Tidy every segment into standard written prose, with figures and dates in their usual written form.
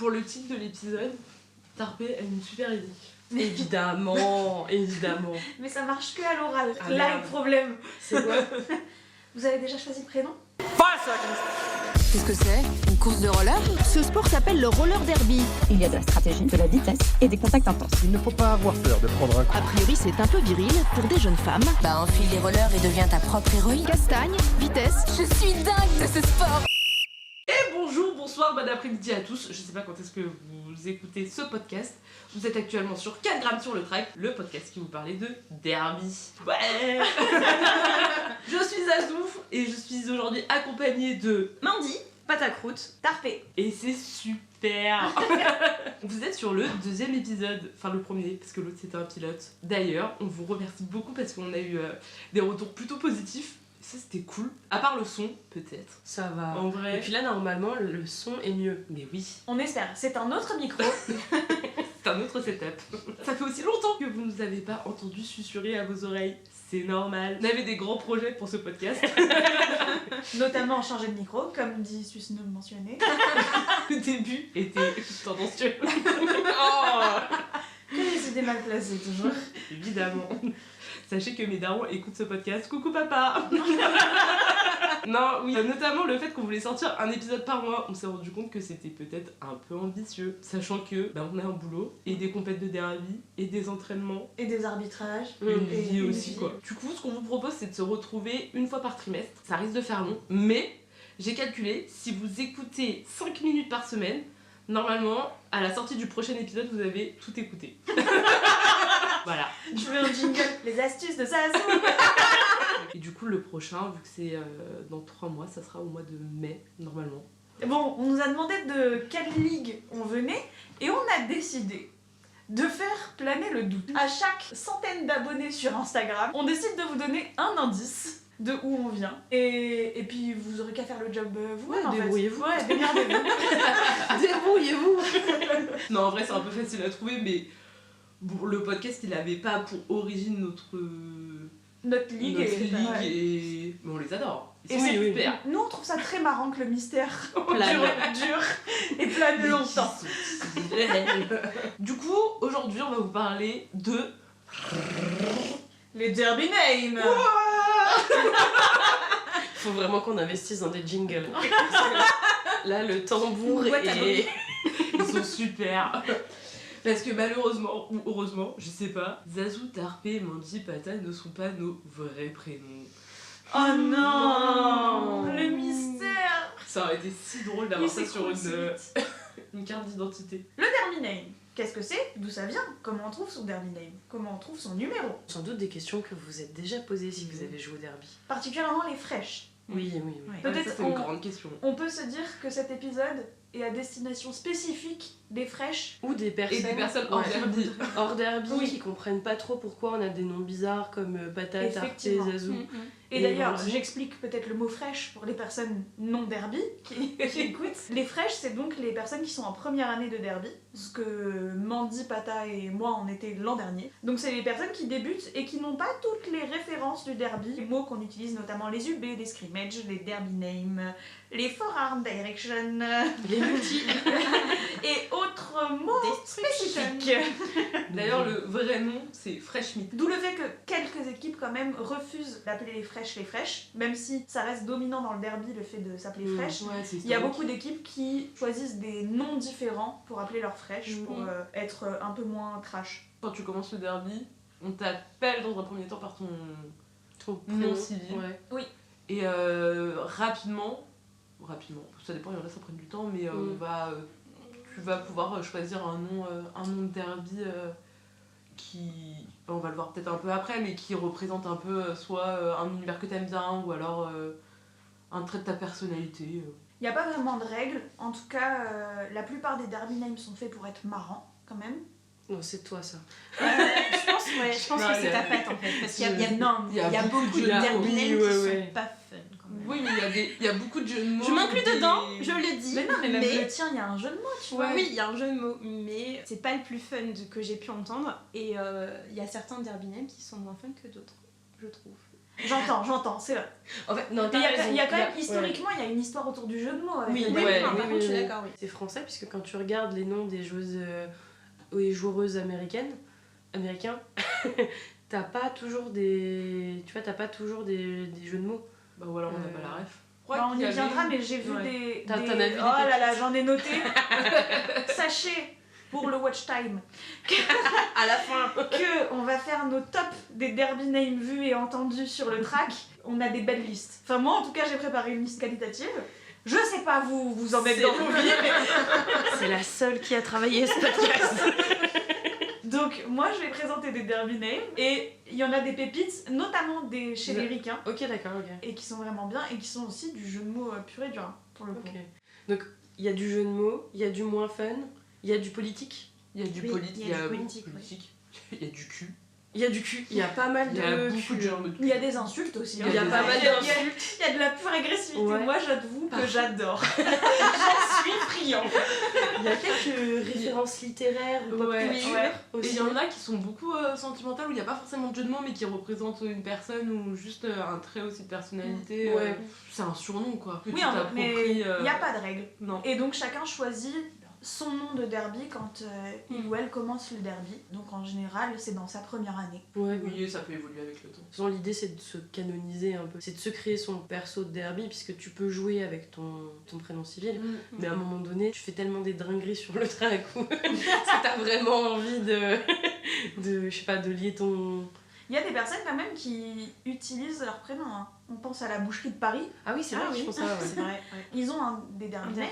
pour le titre de l'épisode, Tarpé a une super idée. Évidemment. Mais ça marche que à l'oral. Ah, Là merde. le problème. C'est quoi? Vous avez déjà choisi le prénom? Qu'est-ce que c'est? Une course de roller? Ce sport s'appelle le roller derby. Il y a de la stratégie, de la vitesse et des contacts intenses. Il ne faut pas avoir peur de prendre un coup. A priori, c'est un peu viril pour des jeunes femmes. Bah enfile les rollers et deviens ta propre héroïne. Castagne, vitesse. Je suis dingue de ce sport. Et bonjour, bonsoir, bon après-midi à tous. Je sais pas quand est-ce que vous écoutez ce podcast. Vous êtes actuellement sur 4 grammes sur le track, le podcast qui vous parlait de derby. Ouais. Je suis Azouf et je suis aujourd'hui accompagnée de Mandy, pâte à croûte, Tarpé. et c'est super. Vous êtes sur le deuxième épisode, enfin le premier parce que l'autre c'était un pilote. D'ailleurs, on vous remercie beaucoup parce qu'on a eu des retours plutôt positifs. Ça c'était cool. À part le son, peut-être. Ça va. En vrai. Et puis là, normalement, le son est mieux. Mais oui. On espère, c'est un autre micro. C'est un autre setup. Ça fait aussi longtemps que vous ne nous avez pas entendu susurrer à vos oreilles. C'est normal. On avait des grands projets pour ce podcast. Notamment changer de micro, comme dit Susno mentionné. Le début était tendancieux. Que les idées mal placées toujours. Évidemment. Sachez que mes darons écoutent ce podcast. Coucou papa. Non, oui, notamment le fait qu'on voulait sortir un épisode par mois, on s'est rendu compte que c'était peut-être un peu ambitieux, sachant que on a un boulot et des compètes de derby et des entraînements, Et des arbitrages. une Et vie une aussi vie. quoi. Du coup, ce qu'on vous propose, c'est de se retrouver une fois par trimestre. Ça risque de faire long, mais j'ai calculé, si vous écoutez 5 minutes par semaine, normalement, à la sortie du prochain épisode, vous avez tout écouté. Voilà. Je veux un jingle. Les astuces de Sassou. Et du coup, le prochain, vu que c'est dans 3 mois, ça sera au mois de mai, normalement. Bon, on nous a demandé de quelle ligue on venait et on a décidé de faire planer le doute. À chaque centaine d'abonnés sur Instagram, on décide de vous donner un indice de où on vient. Et puis vous aurez qu'à faire le job vous-même en fait. débrouillez-vous. Ouais, démerdez-vous. Débrouillez-vous. Non, en vrai, c'est un peu facile à trouver, mais bon, le podcast, il avait pas pour origine notre Ligue. ligue Ouais. et... Mais on les adore. Ils Et sont c'est super. Nous on trouve ça très marrant que le mystère Plane. dure et plane Mais longtemps. qui sont stylés. Du coup, aujourd'hui, on va vous parler de... Les derby names. Faut vraiment qu'on investisse dans des jingles. Là, le tambour Une boîte à est... Ils sont super. Parce que malheureusement, ou heureusement, je sais pas, Zazou, Tarpé, Mandy, Pata ne sont pas nos vrais prénoms. Oh non, Non. le mystère. Ça aurait été si drôle d'avoir Il ça sur s'écroule si vite. une carte d'identité. Le derby name, qu'est-ce que c'est? D'où ça vient? Comment on trouve son derby name? Comment on trouve son numéro? Sans doute des questions que vous êtes déjà posées si vous avez joué au derby. Particulièrement les fraîches. Oui. Ouais. Ça, Peut-être c'est une grande question. on peut se dire que cet épisode est à destination spécifique des fraîches. Ou des personnes... Et des personnes hors Ouais. derby. Hors derby Oui. qui comprennent pas trop pourquoi on a des noms bizarres comme Pata, Tarpé, Effectivement. Zazou. Et Et d'ailleurs, Mandy. j'explique peut-être le mot fraîche pour les personnes non derby qui écoutent. Les fraîches, c'est donc les personnes qui sont en première année de derby, ce que Mandy, Pata et moi on était l'an dernier. Donc c'est les personnes qui débutent et qui n'ont pas toutes les références du derby. Les mots qu'on utilise, notamment les UB, les scrimmages, les derby names, les forearm direction Les multi. et autres mots spécifiques. D'ailleurs, le vrai nom, c'est Fresh Meat. D'où le fait que quelques équipes quand même refusent d'appeler les fraîches, même si ça reste dominant dans le derby le fait de s'appeler fraîche. Ouais, c'est Il y a historique. beaucoup d'équipes qui choisissent des noms différents pour appeler leurs fraîches, pour Mhm. être un peu moins trash. Quand tu commences le derby, on t'appelle dans un premier temps par ton Ton nom prénom. civil. Ouais. Et rapidement, ça dépend, il y en a ça prend du temps, mais tu vas pouvoir choisir un nom de derby qui, on va le voir peut-être un peu après, mais qui représente un peu soit un univers que t'aimes bien, ou alors un trait de ta personnalité. Il n'y a pas vraiment de règles, en tout cas la plupart des derby names sont faits pour être marrants quand même. Non, c'est toi ça. Je pense Non, que c'est il y ta a- patte en fait. Parce qu'il il y a- Non, il y a beaucoup de jeux mots. derby names Oui, qui ouais. sont pas fun quand même. Oui, mais il y a beaucoup de jeux de mots. Je m'inclus des- dedans, je le dis. Mais non, mais même le tien, il y a un jeu de mots, tu vois. Oui, il y a un jeu de mots, mais c'est pas le plus fun que j'ai pu entendre. Et il y a certains derby names qui sont moins fun que d'autres, je trouve. J'entends, c'est vrai. En fait, non, Mais il y a quand même, ouais. historiquement, il y a une histoire autour du jeu de mots. Avec Oui, le Oui, ouais, non, oui, par oui, contre, je suis oui. d'accord, oui. C'est français, puisque quand tu regardes les noms des joueuses et joueuses américains, t'as pas toujours des. Tu vois, t'as pas toujours des jeux de mots. Bah voilà, on n'a pas la ref. Je Bah, crois on qu'il y avait viendra, une- mais j'ai vu Ouais. des. T'en as vu des Oh là là, pépites. j'en ai noté. Sachez, pour le watch time, À la fin. que on va faire nos tops des derby names vus et entendus sur le track. On a des belles listes. Enfin, moi, en tout cas, j'ai préparé une liste qualitative. Je sais pas vous en mettre dans vos vies, mais... C'est la seule qui a travaillé ce podcast. Donc, moi, je vais présenter des derby names. Et il y en a des pépites, notamment des chez les ricains, Ok, d'accord, ok. et qui sont vraiment bien, et qui sont aussi du jeu de mots pur et dur, hein, pour le coup. Ok. Donc, il y a du jeu de mots, il y a du moins fun, il y a du politique, Il y a du Oui, politique, il y a du beaucoup de politique, ouais. politique. Il y a du cul. il y a du cul, il y a pas mal Il y a de beaucoup de cul. genres de cul. Il y a des insultes aussi. Il y a des pas mal Il y a- d'insultes. Il y a de la pure agressivité. Ouais. Moi, j'avoue que j'adore. J'en suis friand. Il y a quelques références littéraires ou pop Ouais, culture ouais. Et aussi. il y en a qui sont beaucoup sentimentales où il n'y a pas forcément de jeu de mots mais qui représentent une personne ou juste un trait aussi de personnalité. Ouais. C'est un surnom quoi. Que Oui, tu mais t'appropries, il n'y a pas de règle. Non. Et donc, chacun choisit son nom de derby quand il ou elle commence le derby. Donc, en général, c'est dans sa première année. Ouais, oui. Oui, ça peut évoluer avec le temps. De toute façon, l'idée c'est de se canoniser un peu, c'est de se créer son perso de derby, puisque tu peux jouer avec ton prénom civil, mais à un moment donné, tu fais tellement des dingueries sur le track où si t'as vraiment envie de, je sais pas, de lier ton... Il y a des personnes quand même qui utilisent leur prénom. Hein. On pense à la boucherie de Paris. Ah oui, c'est Ah vrai, oui, je pense ça, ouais. c'est vrai, ouais. Ils ont des derby names.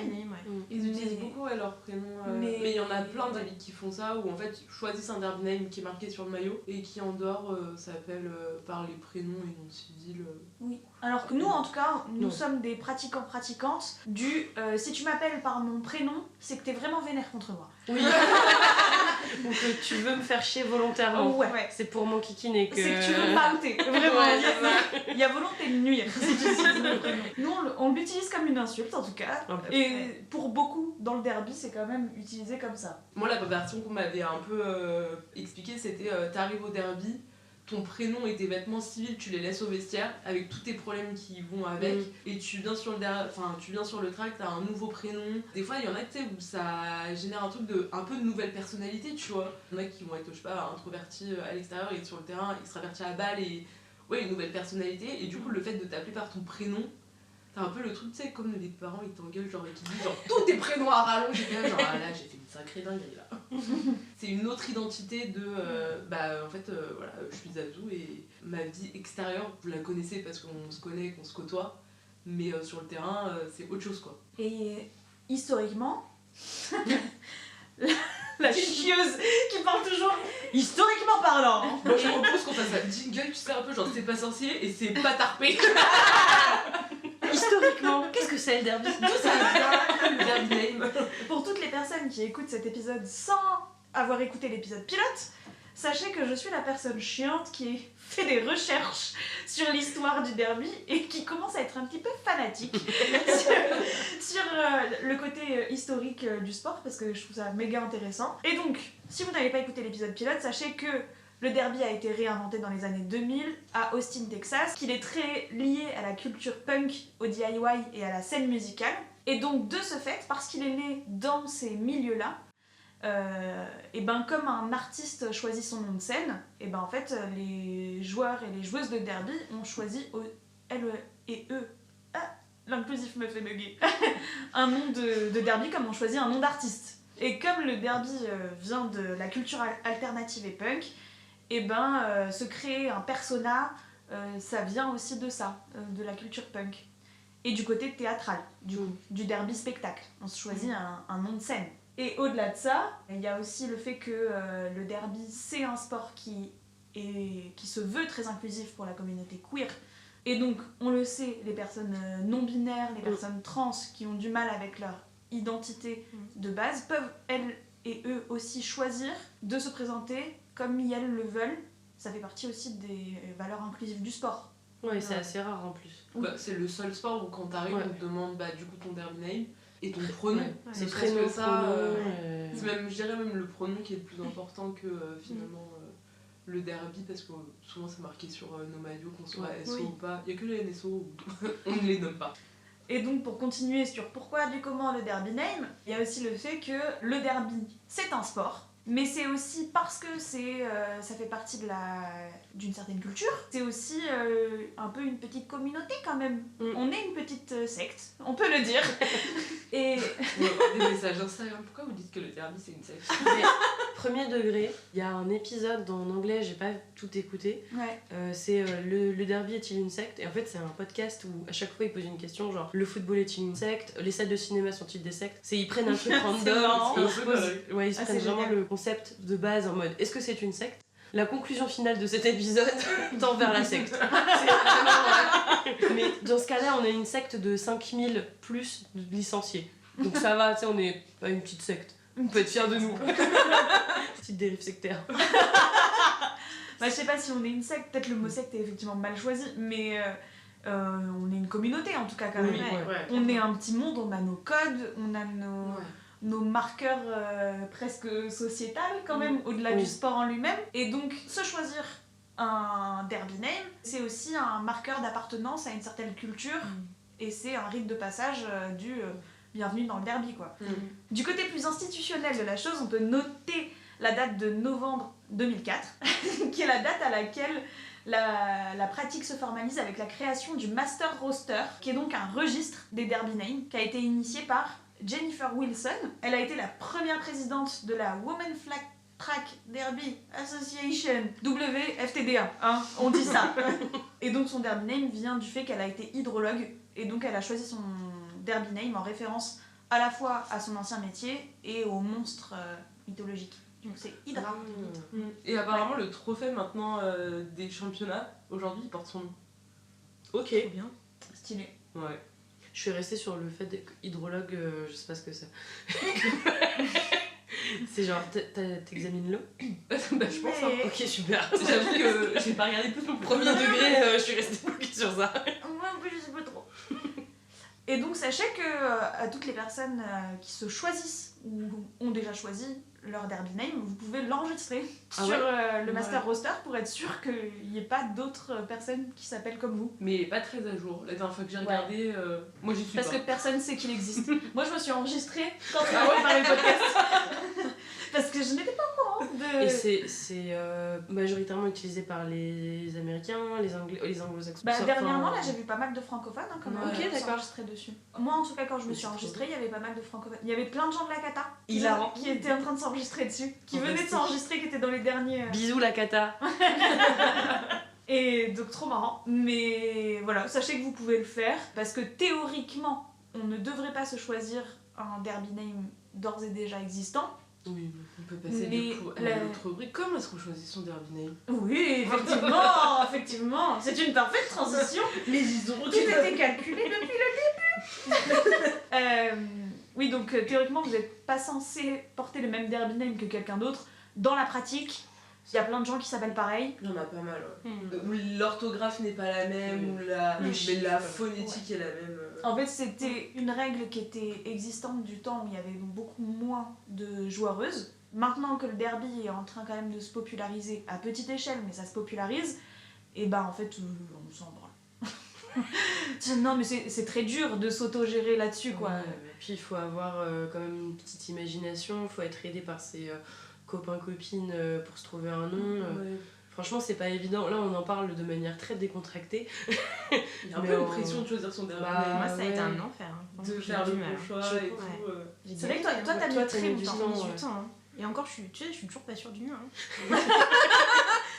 Ils utilisent Mais- beaucoup leur prénom. mais- Mais il y en a plein d'amis qui font ça où en fait ils choisissent un derby name qui est marqué sur le maillot et qui en dehors s'appelle par les prénoms et noms civils. Oui. Alors que nous, en tout cas, nous Non. sommes des pratiquants-pratiquantes du si tu m'appelles par mon prénom, c'est que t'es vraiment vénère contre moi. Oui. Ou que tu veux me faire chier volontairement. Ouais. C'est pour mon kikiné que... C'est que tu veux m'outer. Vraiment, Ouais, il y a- il y a volonté de nuire si tu utilises mon prénom. Nous, on l'utilise comme une insulte en tout cas. Un peu. Et pour beaucoup, dans le derby, c'est quand même utilisé comme ça. Moi la version qu'on m'avait un peu expliquée c'était t'arrives au derby, ton prénom et tes vêtements civils tu les laisses au vestiaire avec tous tes problèmes qui vont avec et tu viens sur le track, t'as un nouveau prénom. Des fois il y en a tu sais où ça génère un truc de un peu de nouvelle personnalité tu vois. Il y en a qui vont être je sais pas introvertis à l'extérieur et sur le terrain extravertis à balle et ouais une nouvelle personnalité et du coup le fait de t'appeler par ton prénom t'as un peu le truc, tu sais, comme les parents ils t'engueulent, genre, et qui disent genre tous tes prénoms à rallonge, et là, genre, ah là, j'ai fait une sacrée dinguerie là. C'est une autre identité de. En fait, voilà, je suis Zazou et ma vie extérieure, vous la connaissez parce qu'on se connaît, qu'on se côtoie, mais sur le terrain, c'est autre chose quoi. Et historiquement, la chieuse qui parle toujours historiquement parlant. Moi je propose qu'on fasse un jingle, tu sais, un peu genre c'est pas sorcier et c'est pas tarpé. Historiquement, qu'est-ce que c'est le derby? D'où ça vient le derby name? Pour toutes les personnes qui écoutent cet épisode sans avoir écouté l'épisode pilote, sachez que je suis la personne chiante qui fait des recherches sur l'histoire du derby et qui commence à être un petit peu fanatique sur le côté historique du sport parce que je trouve ça méga intéressant. Et donc, si vous n'avez pas écouté l'épisode pilote, sachez que le derby a été réinventé dans les années 2000 à Austin, Texas, qu'il est très lié à la culture punk, au DIY et à la scène musicale. Et donc, de ce fait, parce qu'il est né dans ces milieux-là, et ben comme un artiste choisit son nom de scène, et ben en fait les joueurs et les joueuses de derby ont choisi L et E. Ah, l'inclusif me fait bugger. Un nom de derby comme on choisit un nom d'artiste. Et comme le derby vient de la culture alternative et punk, et ben se créer un persona, ça vient aussi de ça, de la culture punk. Et du côté théâtral, du derby spectacle. On se choisit un nom de scène. Et au-delà de ça, il y a aussi le fait que le derby, c'est un sport qui se veut très inclusif pour la communauté queer. Et donc, on le sait, les personnes non-binaires, les personnes trans qui ont du mal avec leur identité de base, peuvent, elles et eux aussi, choisir de se présenter comme elles le veulent. Ça fait partie aussi des valeurs inclusives du sport. Ouais, c'est assez rare en plus. Bah, c'est le seul sport où quand t'arrives, on te demande du coup ton derby name et ton pronom. Ouais. C'est Prénom, presque ça. pronom, C'est même, je dirais même le pronom qui est le plus important que finalement le derby, parce que souvent c'est marqué sur nos maillots, qu'on soit Ouais. SO Oui. ou pas. Il y a que les NSO où on ne les nomme pas. Et donc pour continuer sur pourquoi du comment le derby name, il y a aussi le fait que le derby c'est un sport, mais c'est aussi parce que ça fait partie d'une certaine culture. C'est aussi un peu une petite communauté quand même. On est une petite secte, on peut le dire. Et On va avoir des messages Instagram. Pourquoi vous dites que le derby c'est une secte? Mais, premier degré, il y a un épisode en anglais, j'ai pas tout écouté. ouais. C'est le derby est-il une secte? Et en fait, c'est un podcast où à chaque fois ils posent une question genre le football est-il une secte? Les salles de cinéma sont-ils des sectes? Ils prennent un truc random marrant. et ils C'est se un peu posent, dingue. ouais, ils se Ah, prennent c'est vraiment génial. le concept de base en mode est-ce que c'est une secte? La conclusion finale de cet épisode tend vers la secte. C'est vraiment, mais dans ce cas-là, on a une secte de 5000 plus de licenciés. Donc ça va, tu sais, on n'est pas une petite secte. On peut être fiers de nous. Petite dérive sectaire. Bah, je sais pas si on est une secte, peut-être le mot secte est effectivement mal choisi, mais on est une communauté en tout cas quand même. Oui, ouais. On est un petit monde, on a nos codes, on a Ouais. nos marqueurs presque sociétals quand même, au-delà Oui. du sport en lui-même. Et donc se choisir un derby name, c'est aussi un marqueur d'appartenance à une certaine culture, et c'est un rite de passage du bienvenue dans le derby quoi. Du côté plus institutionnel de la chose, on peut noter la date de novembre 2004, qui est la date à laquelle la pratique se formalise avec la création du Master Roster, qui est donc un registre des derby names, qui a été initié par Jennifer Wilson. Elle a été la première présidente de la Women Flag Track Derby Association, WFTDA, hein, on dit ça. Et donc son derby name vient du fait qu'elle a été hydrologue, et donc elle a choisi son derby name en référence à la fois à son ancien métier et aux monstres mythologiques. Donc c'est Hydra. Et apparemment, le trophée maintenant des championnats, aujourd'hui, il porte son nom. Ok. Bien. Stylé. Ouais. Je suis restée sur le fait d'être hydrologue, je sais pas ce que c'est. C'est genre, t'examines l'eau? Bah, je pense, hein. Ok, super. J'avoue que j'ai pas regardé plus non plus. Premier degré, je suis restée bloquée sur ça. Moi en plus je sais pas trop. Et donc sachez que à toutes les personnes qui se choisissent ou ont déjà choisi leur derby name, vous pouvez l'enregistrer Ah sur ouais le master roster pour être sûr qu'il n'y ait pas d'autres personnes qui s'appellent comme vous. Mais pas très à jour. La dernière fois que j'ai regardé, moi j'y suis Parce pas. que personne sait qu'il existe. Moi je me suis enregistrée quand on a préparé le podcast. Parce que je n'étais pas au courant de... Et c'est majoritairement utilisé par les Américains, les anglo-saxons. Bah, Enfin, dernièrement, là, j'ai vu pas mal de francophones hein, quand même, Ok, d'accord. s'enregistrer dessus. Moi, en tout cas, quand je me Mais suis c'est enregistrée, il y avait pas mal de francophones. Il y avait plein de gens de la Cata Hilarant. qui étaient en train de s'enregistrer dessus, qui venaient de Fantastique. s'enregistrer, qui étaient dans les derniers. Bisous la cata. Et donc, trop marrant. Mais voilà, sachez que vous pouvez le faire parce que théoriquement, on ne devrait pas se choisir un derby name d'ores et déjà existant. Oui. On peut passer Mais du coup à la- notre rubrique. Comment est-ce qu'on choisit son derby name? Oui, effectivement, effectivement. C'est une parfaite transition. Mais ils ont Tout était calculé depuis le début. Oui, donc théoriquement, vous n'êtes pas censé porter le même derby name que quelqu'un d'autre. Dans la pratique, il y a plein de gens qui s'appellent pareil. Il y en a pas mal, ouais. L'orthographe n'est pas la même, ou mais la phonétique est la même. En fait, c'était une règle qui était existante du temps où il y avait beaucoup moins de joueuses. Maintenant que le derby est en train quand même de se populariser à petite échelle, mais ça se popularise, et bah en fait, on s'en branle. Non, mais c'est très dur de s'auto-gérer là-dessus, quoi. Ouais, et puis il faut avoir quand même une petite imagination, il faut être aidé par ses copains-copines pour se trouver un nom. Ouais. Franchement, c'est pas évident. Là, on en parle de manière très décontractée. Il y a un Mais peu on- une pression de choisir son derby Bah, name, Moi, ça a été ouais. un enfer. Hein. de J'ai faire du le mal. bon choix Je- et ouais. tout. J'ai C'est vrai que galéré, toi, t'as Toi, mis t'as très mis du longtemps. temps. j'ai mis Ouais. du temps. Hein. Et encore, je suis toujours pas sûre du mien. Hein.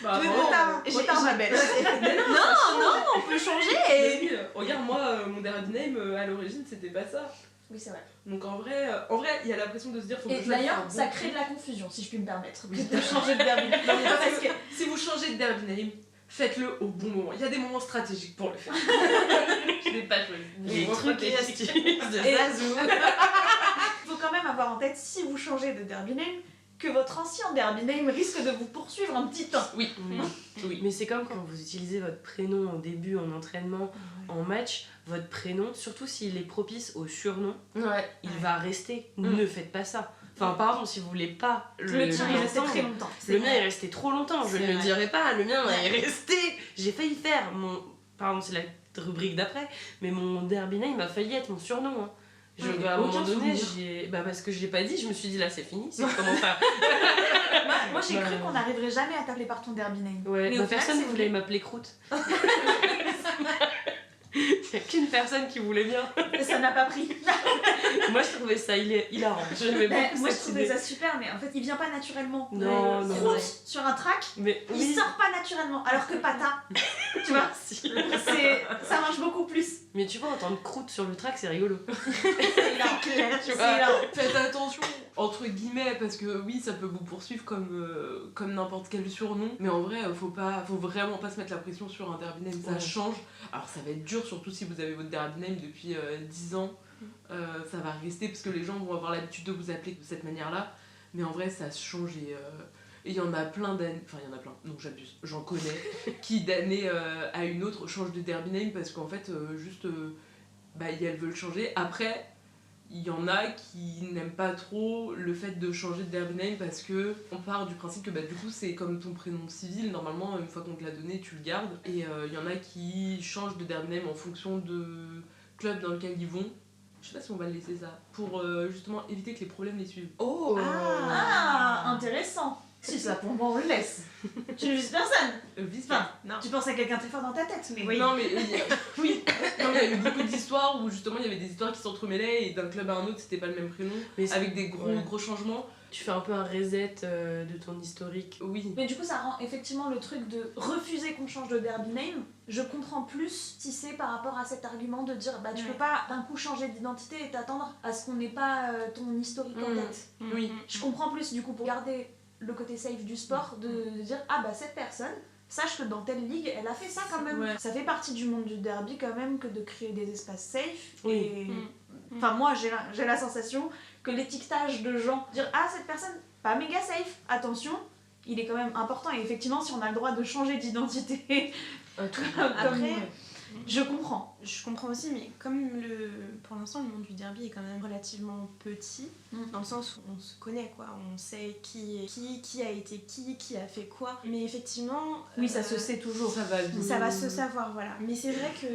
Bah, Mais bon, retard, j'ai- retard, ma belle. Non, on peut changer. mais oui, regarde, moi, mon derby name, à l'origine, c'était pas ça. Oui, c'est vrai. Donc en vrai, il y a la pression de se dire faut que Et je choisisse d'ailleurs, un bon ça crée de la confusion, si je puis me permettre, de changer de derby. Non, mais Parce parce que- que si vous changez de derby name, faites-le au bon moment. Il y a des moments stratégiques pour le faire. Je n'ai pas choisi. Les Moments trucs et stratégiques. astuces de Et- Zazou. Il faut quand même avoir en tête, si vous changez de derby name, que votre ancien derby name risque de vous poursuivre un petit temps. Oui. Oui. Mais c'est comme quand vous utilisez votre prénom au début en entraînement, en match, votre prénom, surtout s'il est propice au surnom, Ouais. il va rester. Mm. Ne faites pas ça. Enfin, pardon, si vous voulez pas Le tien, il restait l'entendre, très longtemps. le mien est resté trop longtemps, je C'est ne le vrai. dirai pas, le mien est resté. J'ai failli faire mon. Pardon, c'est la rubrique d'après, mais mon derby name a failli être mon surnom. Hein. À un moment donné, parce que je l'ai pas dit, je me suis dit là c'est fini, c'est comment faire. Moi j'ai cru qu'on n'arriverait jamais à t'appeler par ton derby name. Ouais, Mais au final, personne c'est voulait vrai. m'appeler Croûte. Il n'y a qu'une personne qui voulait bien. Et ça n'a pas pris. Moi je trouvais ça hilarant. J'aimais beaucoup Moi je cette trouvais idée. ça super, mais en fait il vient pas naturellement. Non, non. Croûte sur un track, Mais il oui. sort pas naturellement. Alors que Pata, tu vois, Si. ça marche beaucoup plus. Mais tu vois, entendre Croûte sur le track, c'est rigolo. C'est hilarant. Tu C'est vois. hilarant. Faites attention, entre guillemets, parce que oui, ça peut vous poursuivre comme n'importe quel surnom, mais en vrai, faut vraiment pas se mettre la pression sur un derby name, ça Ouais. change. Alors ça va être dur, surtout si vous avez votre derby name depuis 10 ans, ça va rester parce que les gens vont avoir l'habitude de vous appeler de cette manière-là, mais en vrai, ça change et il y en a plein d'années, enfin il y en a plein, non j'abuse, j'en connais, qui d'année à une autre changent de derby name parce qu'en fait, elles veulent changer. Après, il y en a qui n'aiment pas trop le fait de changer de derby name parce que on part du principe que du coup c'est comme ton prénom civil, normalement une fois qu'on te l'a donné tu le gardes, et il y en a qui changent de derby name en fonction de club dans lequel ils vont. Je sais pas si on va laisser ça pour justement éviter que les problèmes les suivent. Oh Ah, intéressant. Si ça pour moi on le laisse. Tu ne vises personne. Enfin, Non. tu penses à quelqu'un très fort dans ta tête, mais oui. Non mais oui, non, mais il y a eu beaucoup d'histoires où justement il y avait des histoires qui s'entremêlaient et d'un club à un autre c'était pas le même prénom, Mais avec des gros ouais. gros changements. Tu fais un peu un reset de ton historique. Oui. Mais du coup, ça rend effectivement le truc de refuser qu'on change de derby name. Je comprends plus si c'est par rapport à cet argument de dire tu peux pas d'un coup changer d'identité et t'attendre à ce qu'on n'ait pas ton historique en tête. Oui. Je comprends plus du coup pour garder le côté safe du sport de dire cette personne, sache que dans telle ligue elle a fait ça quand même. Ouais. Ça fait partie du monde du derby quand même que de créer des espaces safe. Oui. Et enfin moi j'ai la sensation que l'étiquetage de gens, dire cette personne pas méga safe, attention, il est quand même important. Et effectivement si on a le droit de changer d'identité Après, je comprends. je comprends aussi, mais comme pour l'instant le monde du derby est quand même relativement petit, dans le sens où on se connaît, quoi, on sait qui a été qui a fait quoi, mais effectivement... Oui, ça se sait toujours. Ça va vite. Ça va se savoir, voilà. Mais c'est vrai que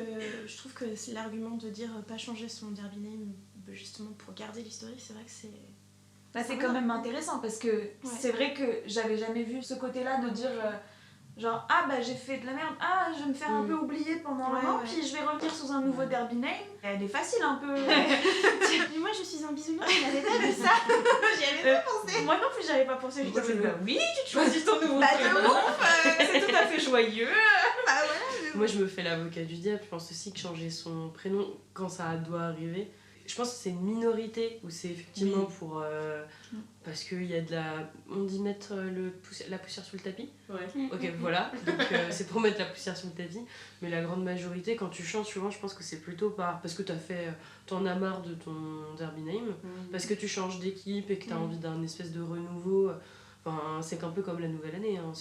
je trouve que c'est l'argument de dire pas changer son derby name, justement pour garder l'historique, c'est vrai que c'est... C'est quand même intéressant parce que c'est vrai que j'avais jamais vu ce côté-là de dire genre j'ai fait de la merde, je vais me faire un peu oublier pendant un moment, puis je vais revenir sous un nouveau derby name. Elle est facile un peu. Mais moi je suis un bisounours, je n'avais pas vu ça. J'y avais pas pensé. Moi non plus j'avais pas pensé. Pourquoi J'étais c'est là, oui, tu te choisis ton nouveau prénom. C'est tout à fait joyeux. Moi je me fais l'avocat du diable, je pense aussi que changer son prénom quand ça doit arriver, je pense que c'est une minorité où c'est effectivement pour... parce qu'il y a de la... On dit mettre la poussière sous le tapis. Ouais. Ok, voilà. Donc c'est pour mettre la poussière sous le tapis. Mais la grande majorité, quand tu changes souvent, je pense que c'est plutôt parce que t'en as marre de ton derby name, parce que tu changes d'équipe et que t'as envie d'un espèce de renouveau. Enfin, c'est un peu comme la nouvelle année. Hein.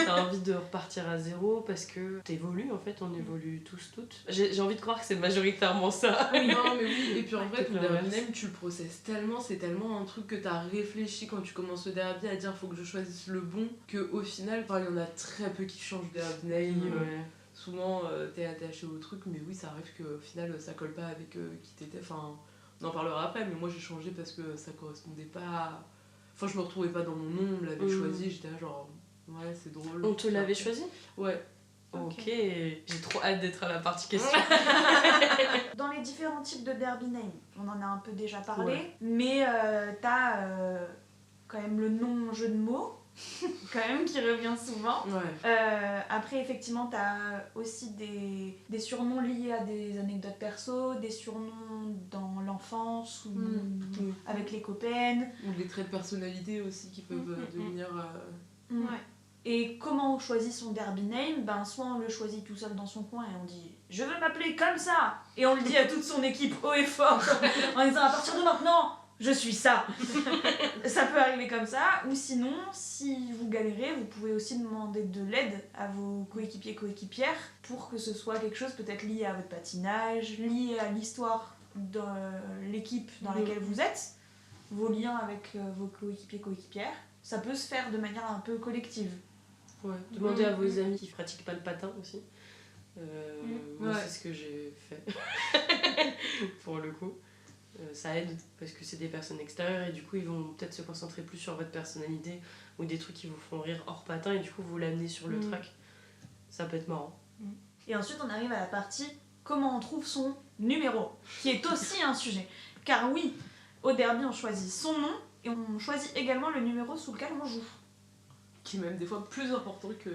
T'as envie de repartir à zéro parce que t'évolues, en fait, on évolue tous, toutes. J'ai envie de croire que c'est majoritairement ça. Non mais oui, et puis en vrai Peut-être ton derby l'inverse. name tu le processes tellement, c'est tellement un truc que t'as réfléchi quand tu commences le derby à dire faut que je choisisse le bon, que au final il y en a très peu qui changent de derby name. Ouais. Souvent t'es attaché au truc, mais oui ça arrive qu'au final ça colle pas avec qui t'étais, enfin on en parlera après, mais moi j'ai changé parce que ça correspondait pas à... Enfin je me retrouvais pas dans mon nom, on l'avait choisi, j'étais là genre ouais c'est drôle. On te l'avait choisi ? Ouais. Ok, j'ai trop hâte d'être à la partie question. Dans les différents types de derby name, on en a un peu déjà parlé, mais t'as quand même le nom jeu de mots, quand même, qui revient souvent. Ouais. Après, effectivement, t'as aussi des surnoms liés à des anecdotes perso, des surnoms dans l'enfance ou avec les copains. Ou les traits de personnalité aussi qui peuvent devenir... Ouais. Et comment on choisit son derby name ? Soit on le choisit tout seul dans son coin et on dit « Je veux m'appeler comme ça !» Et on le dit à toute son équipe haut et fort en disant « À partir de maintenant, je suis ça !» Ça peut arriver comme ça, ou sinon, si vous galérez, vous pouvez aussi demander de l'aide à vos coéquipiers, coéquipières pour que ce soit quelque chose peut-être lié à votre patinage, lié à l'histoire de l'équipe dans laquelle vous êtes. vos liens avec vos coéquipières, ça peut se faire de manière un peu collective. Ouais, demandez à vos amis qui pratiquent pas le patin aussi. Moi, Ouais. c'est ce que j'ai fait. Pour le coup. Ça aide parce que c'est des personnes extérieures et du coup, ils vont peut-être se concentrer plus sur votre personnalité ou des trucs qui vous font rire hors patin et du coup, vous l'amenez sur le track. Ça peut être marrant. Et ensuite, on arrive à la partie comment on trouve son numéro, qui est aussi un sujet. Car oui, au derby, on choisit son nom et on choisit également le numéro sous lequel on joue. Qui est même des fois plus important que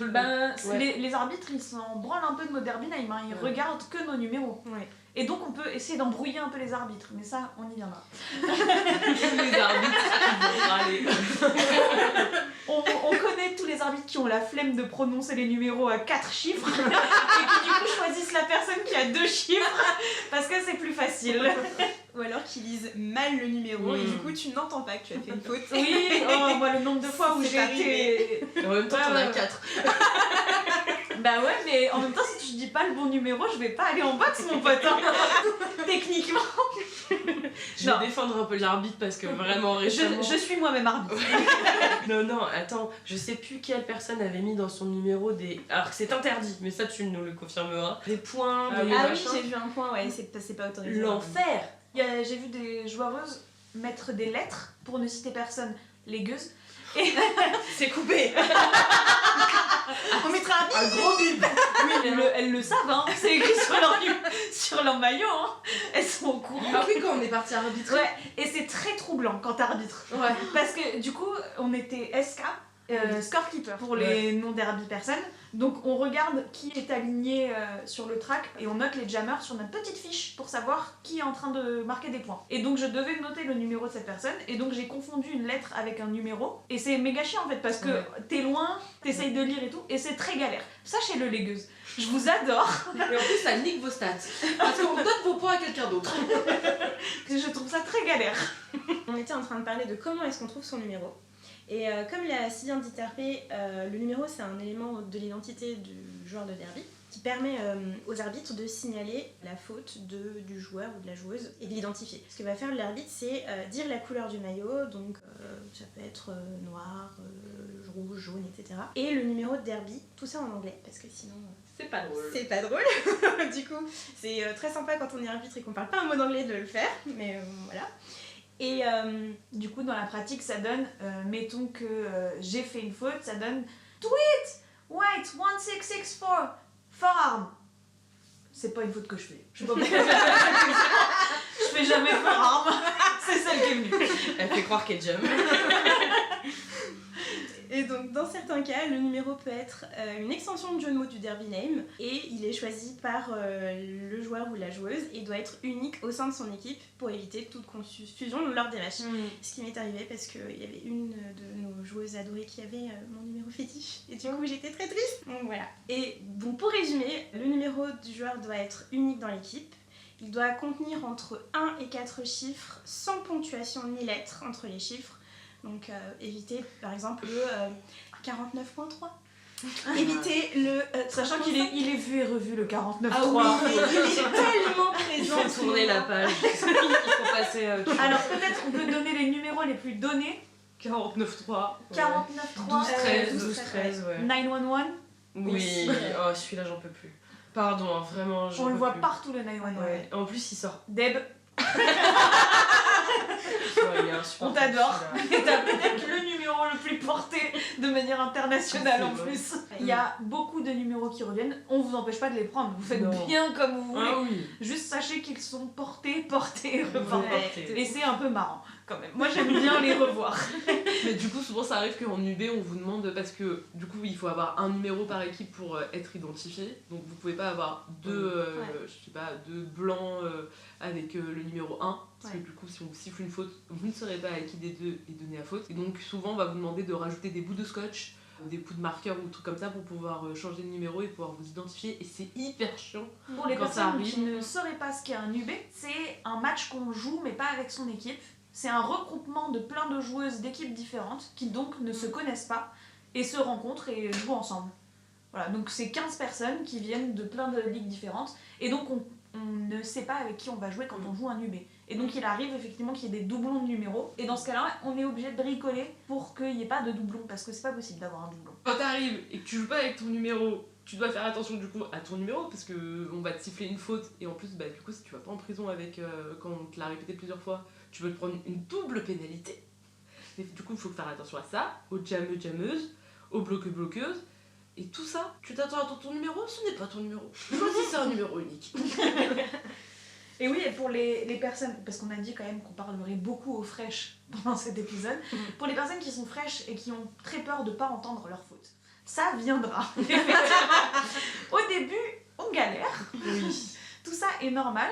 le Les arbitres, ils s'en branlent un peu de nos derby name, hein. Ils regardent que nos numéros. Ouais. Et donc, on peut essayer d'embrouiller un peu les arbitres, mais ça, on y viendra. les arbitres qui vont râler. On connaît tous les arbitres qui ont la flemme de prononcer les numéros à 4 chiffres et qui du coup choisissent la personne qui a 2 chiffres parce que c'est plus facile. Ou alors qu'ils lisent mal le numéro et du coup tu n'entends pas que tu as fait une faute. Oui, oh, moi le nombre de fois où C'est j'ai été... Et en même temps, t'en as 4. Bah ouais, mais en même temps, si tu dis pas le bon numéro, je vais pas aller en boxe, mon pote. Hein. Techniquement. Je vais défendre un peu l'arbitre parce que vraiment récemment... Je suis moi-même arbitre. Non, attends, je sais plus quelle personne avait mis dans son numéro des... Alors que c'est interdit, mais ça tu nous le confirmeras. Des points, des Ah oui, machins. j'ai vu un point, ouais, c'est pas autorisé. L'enfer. J'ai vu des joueuses mettre des lettres, pour ne citer personne, les gueuses. Et C'est coupé. on mettra un gros bip. Oui, elles le savent, hein. C'est écrit sur leur maillot. Hein. Elles sont au courant. Ah oui, quand on est parti arbitrer. Ouais, et c'est très troublant quand t'arbitres. Ouais. Parce que du coup, on était SK, scorekeeper pour les non-derby personnes. Donc on regarde qui est aligné sur le track et on note les jammers sur notre petite fiche pour savoir qui est en train de marquer des points. Et donc je devais noter le numéro de cette personne et donc j'ai confondu une lettre avec un numéro et c'est méga chiant en fait parce que t'es loin, t'essayes de lire et tout et c'est très galère. Sachez-le les gueuses, je vous adore. Et en plus, ça nique vos stats. Parce qu'on donne vos points à quelqu'un d'autre. Je trouve ça très galère. On était en train de parler de comment est-ce qu'on trouve son numéro. Et comme l'a si bien dit Terpé, le numéro c'est un élément de l'identité du joueur de derby qui permet aux arbitres de signaler la faute du joueur ou de la joueuse et de l'identifier. Ce que va faire l'arbitre, c'est dire la couleur du maillot, donc ça peut être noir, rouge, jaune, etc. Et le numéro de derby, tout ça en anglais, parce que sinon... C'est pas drôle. C'est pas drôle, du coup c'est très sympa quand on est arbitre et qu'on parle pas un mot d'anglais de le faire, mais voilà. Et du coup, dans la pratique, ça donne, mettons que j'ai fait une faute, ça donne tweet, white, 1664, forearm. C'est pas une faute que je fais. Je sais pas pourquoi je fais jamais forearm. C'est celle qui est venue. Elle fait croire qu'elle jump. Et donc dans certains cas, le numéro peut être une extension de jeu de mots du derby name et il est choisi par le joueur ou la joueuse et doit être unique au sein de son équipe pour éviter toute confusion lors des matchs. Ce qui m'est arrivé parce qu'il y avait une de nos joueuses adorées qui avait mon numéro fétiche et du coup j'étais très triste. Donc voilà. Et donc pour résumer, le numéro du joueur doit être unique dans l'équipe. Il doit contenir entre 1 et 4 chiffres sans ponctuation ni lettres entre les chiffres. Donc éviter par exemple le 49.3. Éviter le... Sachant qu'il est vu et revu le 49.3. Ah oui, il est tellement présent. Il faut tourner la page. Il faut passer... Alors peut-être on peut donner les numéros les plus donnés. 49.3. 49.3. 12-13, ouais. 911. Oui, oh, celui-là j'en peux plus. Pardon, hein, vraiment, j'en On peux le voit plus. partout le 911. Ouais. En plus, il sort. Deb, Ouais, il est insupportable, on t'adore. celui-là. Et t'as peut-être le numéro le plus porté de manière internationale en C'est vrai. plus. Il y a beaucoup de numéros qui reviennent. On vous empêche pas de les prendre. Vous faites Non. bien comme vous voulez. Ah oui. Juste sachez qu'ils sont portés, et Ouais. reportés. Et c'est un peu marrant quand même. Moi j'aime bien les revoir. Mais du coup, souvent ça arrive qu'en UB, on vous demande, parce que du coup, il faut avoir un numéro par équipe pour être identifié. Donc vous pouvez pas avoir deux blancs avec le numéro 1. Parce que du coup, si on vous siffle une faute, vous ne saurez pas à qui des deux est donné à faute. Et donc souvent, on va vous demander de rajouter des bouts de scotch, des bouts de marqueur ou des trucs comme ça pour pouvoir changer de numéro et pouvoir vous identifier. Et c'est hyper chiant. Pour les Quand ça personnes arrive. qui ne sauraient pas ce qu'est un UB, c'est un match qu'on joue mais pas avec son équipe. C'est un regroupement de plein de joueuses d'équipes différentes qui donc ne se connaissent pas et se rencontrent et jouent ensemble. Voilà, donc c'est 15 personnes qui viennent de plein de ligues différentes et donc on ne sait pas avec qui on va jouer quand on joue un UB. Et donc il arrive effectivement qu'il y ait des doublons de numéros. Et dans ce cas-là, on est obligé de bricoler pour qu'il n'y ait pas de doublons, parce que c'est pas possible d'avoir un doublon. Quand t'arrives et que tu joues pas avec ton numéro, tu dois faire attention du coup à ton numéro parce que on va te siffler une faute et en plus bah du coup si tu vas pas en prison avec quand on te l'a répété plusieurs fois, tu peux te prendre une double pénalité. Et du coup il faut faire attention à ça, aux jameuses, aux bloqueuses et tout ça. Tu t'attends à ton numéro, ce n'est pas ton numéro. Choisissez un numéro unique. Et oui, et pour les personnes, parce qu'on a dit quand même qu'on parlerait beaucoup aux fraîches pendant cet épisode, pour les personnes qui sont fraîches et qui ont très peur de pas entendre leurs fautes, ça viendra. Au début, on galère. Oui. Tout ça est normal.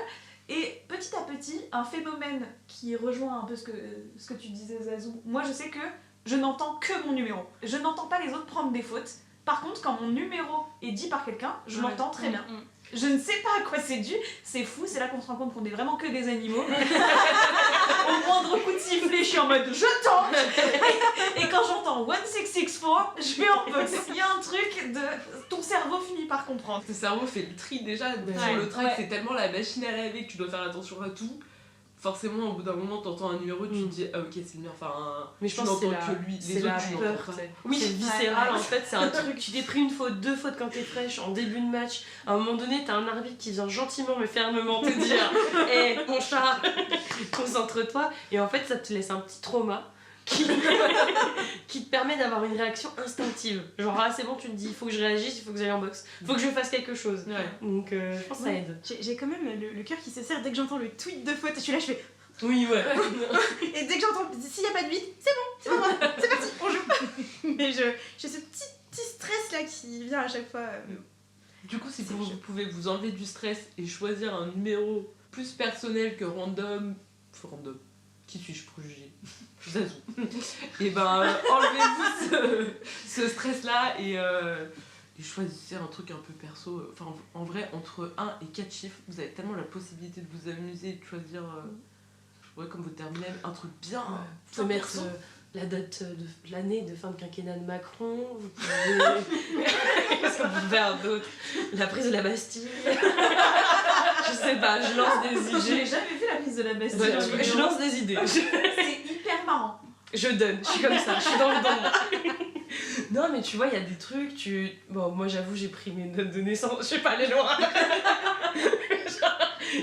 Et petit à petit, un phénomène qui rejoint un peu ce que tu disais, Zazou, moi je sais que je n'entends que mon numéro. Je n'entends pas les autres prendre des fautes. Par contre, quand mon numéro est dit par quelqu'un, je l'entends très bien. Je ne sais pas à quoi c'est dû, c'est fou, c'est là qu'on se rend compte qu'on est vraiment que des animaux. Au moindre coup de sifflet, je suis en mode je tente. Et quand j'entends 1664, je vais en boxe. Il y a un truc de ton cerveau finit par comprendre. Ton cerveau fait le tri déjà sur le track, c'est tellement la machine à laver que tu dois faire attention à tout. Forcément, au bout d'un moment, t'entends un numéro, tu te dis ah ok c'est le mien, enfin mais je tu pense que n'entends que lui, les autres tu n'entends pas. Oui, c'est viscéral en fait, c'est un truc, tu t'es pris une faute, 2 fautes quand t'es fraîche en début de match, à un moment donné t'as un arbitre qui vient gentiment mais fermement te dire hé mon chat, concentre-toi, et en fait ça te laisse un petit trauma qui te permet d'avoir une réaction instinctive, genre ah c'est bon, tu te dis il faut que je réagisse, il faut que j'aille en boxe, il faut que je fasse quelque chose, donc je pense que ça aide. J'ai quand même le cœur qui se serre dès que j'entends le tweet de faute, et je suis là, je fais Oui ouais. et dès que j'entends s'il n'y a pas de 8, c'est bon, c'est pas grave, c'est parti, on joue. Mais j'ai ce petit stress là qui vient à chaque fois. Du coup, si vous pouvez vous enlever du stress et choisir un numéro plus personnel que random, qui suis-je pour juger Zazou. Et ben, enlevez-vous ce stress-là et choisissez un truc un peu perso. Enfin, en vrai, entre 1 et 4 chiffres, vous avez tellement la possibilité de vous amuser et de choisir, comme votre terminal, un truc bien. Vous pouvez mettre la date de l'année de fin de quinquennat de Macron, vous pouvez. Qu'est-ce qu'on peut faire d'autre ? La prise de la Bastille. Je sais pas, je lance des Je idées. n'ai jamais vu la prise de la Bastille. Ouais, je lance des idées. C'est hyper marrant. Je donne, je suis comme ça, je suis dans le don. Non mais tu vois, il y a des trucs, Bon, moi j'avoue, j'ai pris mes notes de naissance, je sais pas aller loin.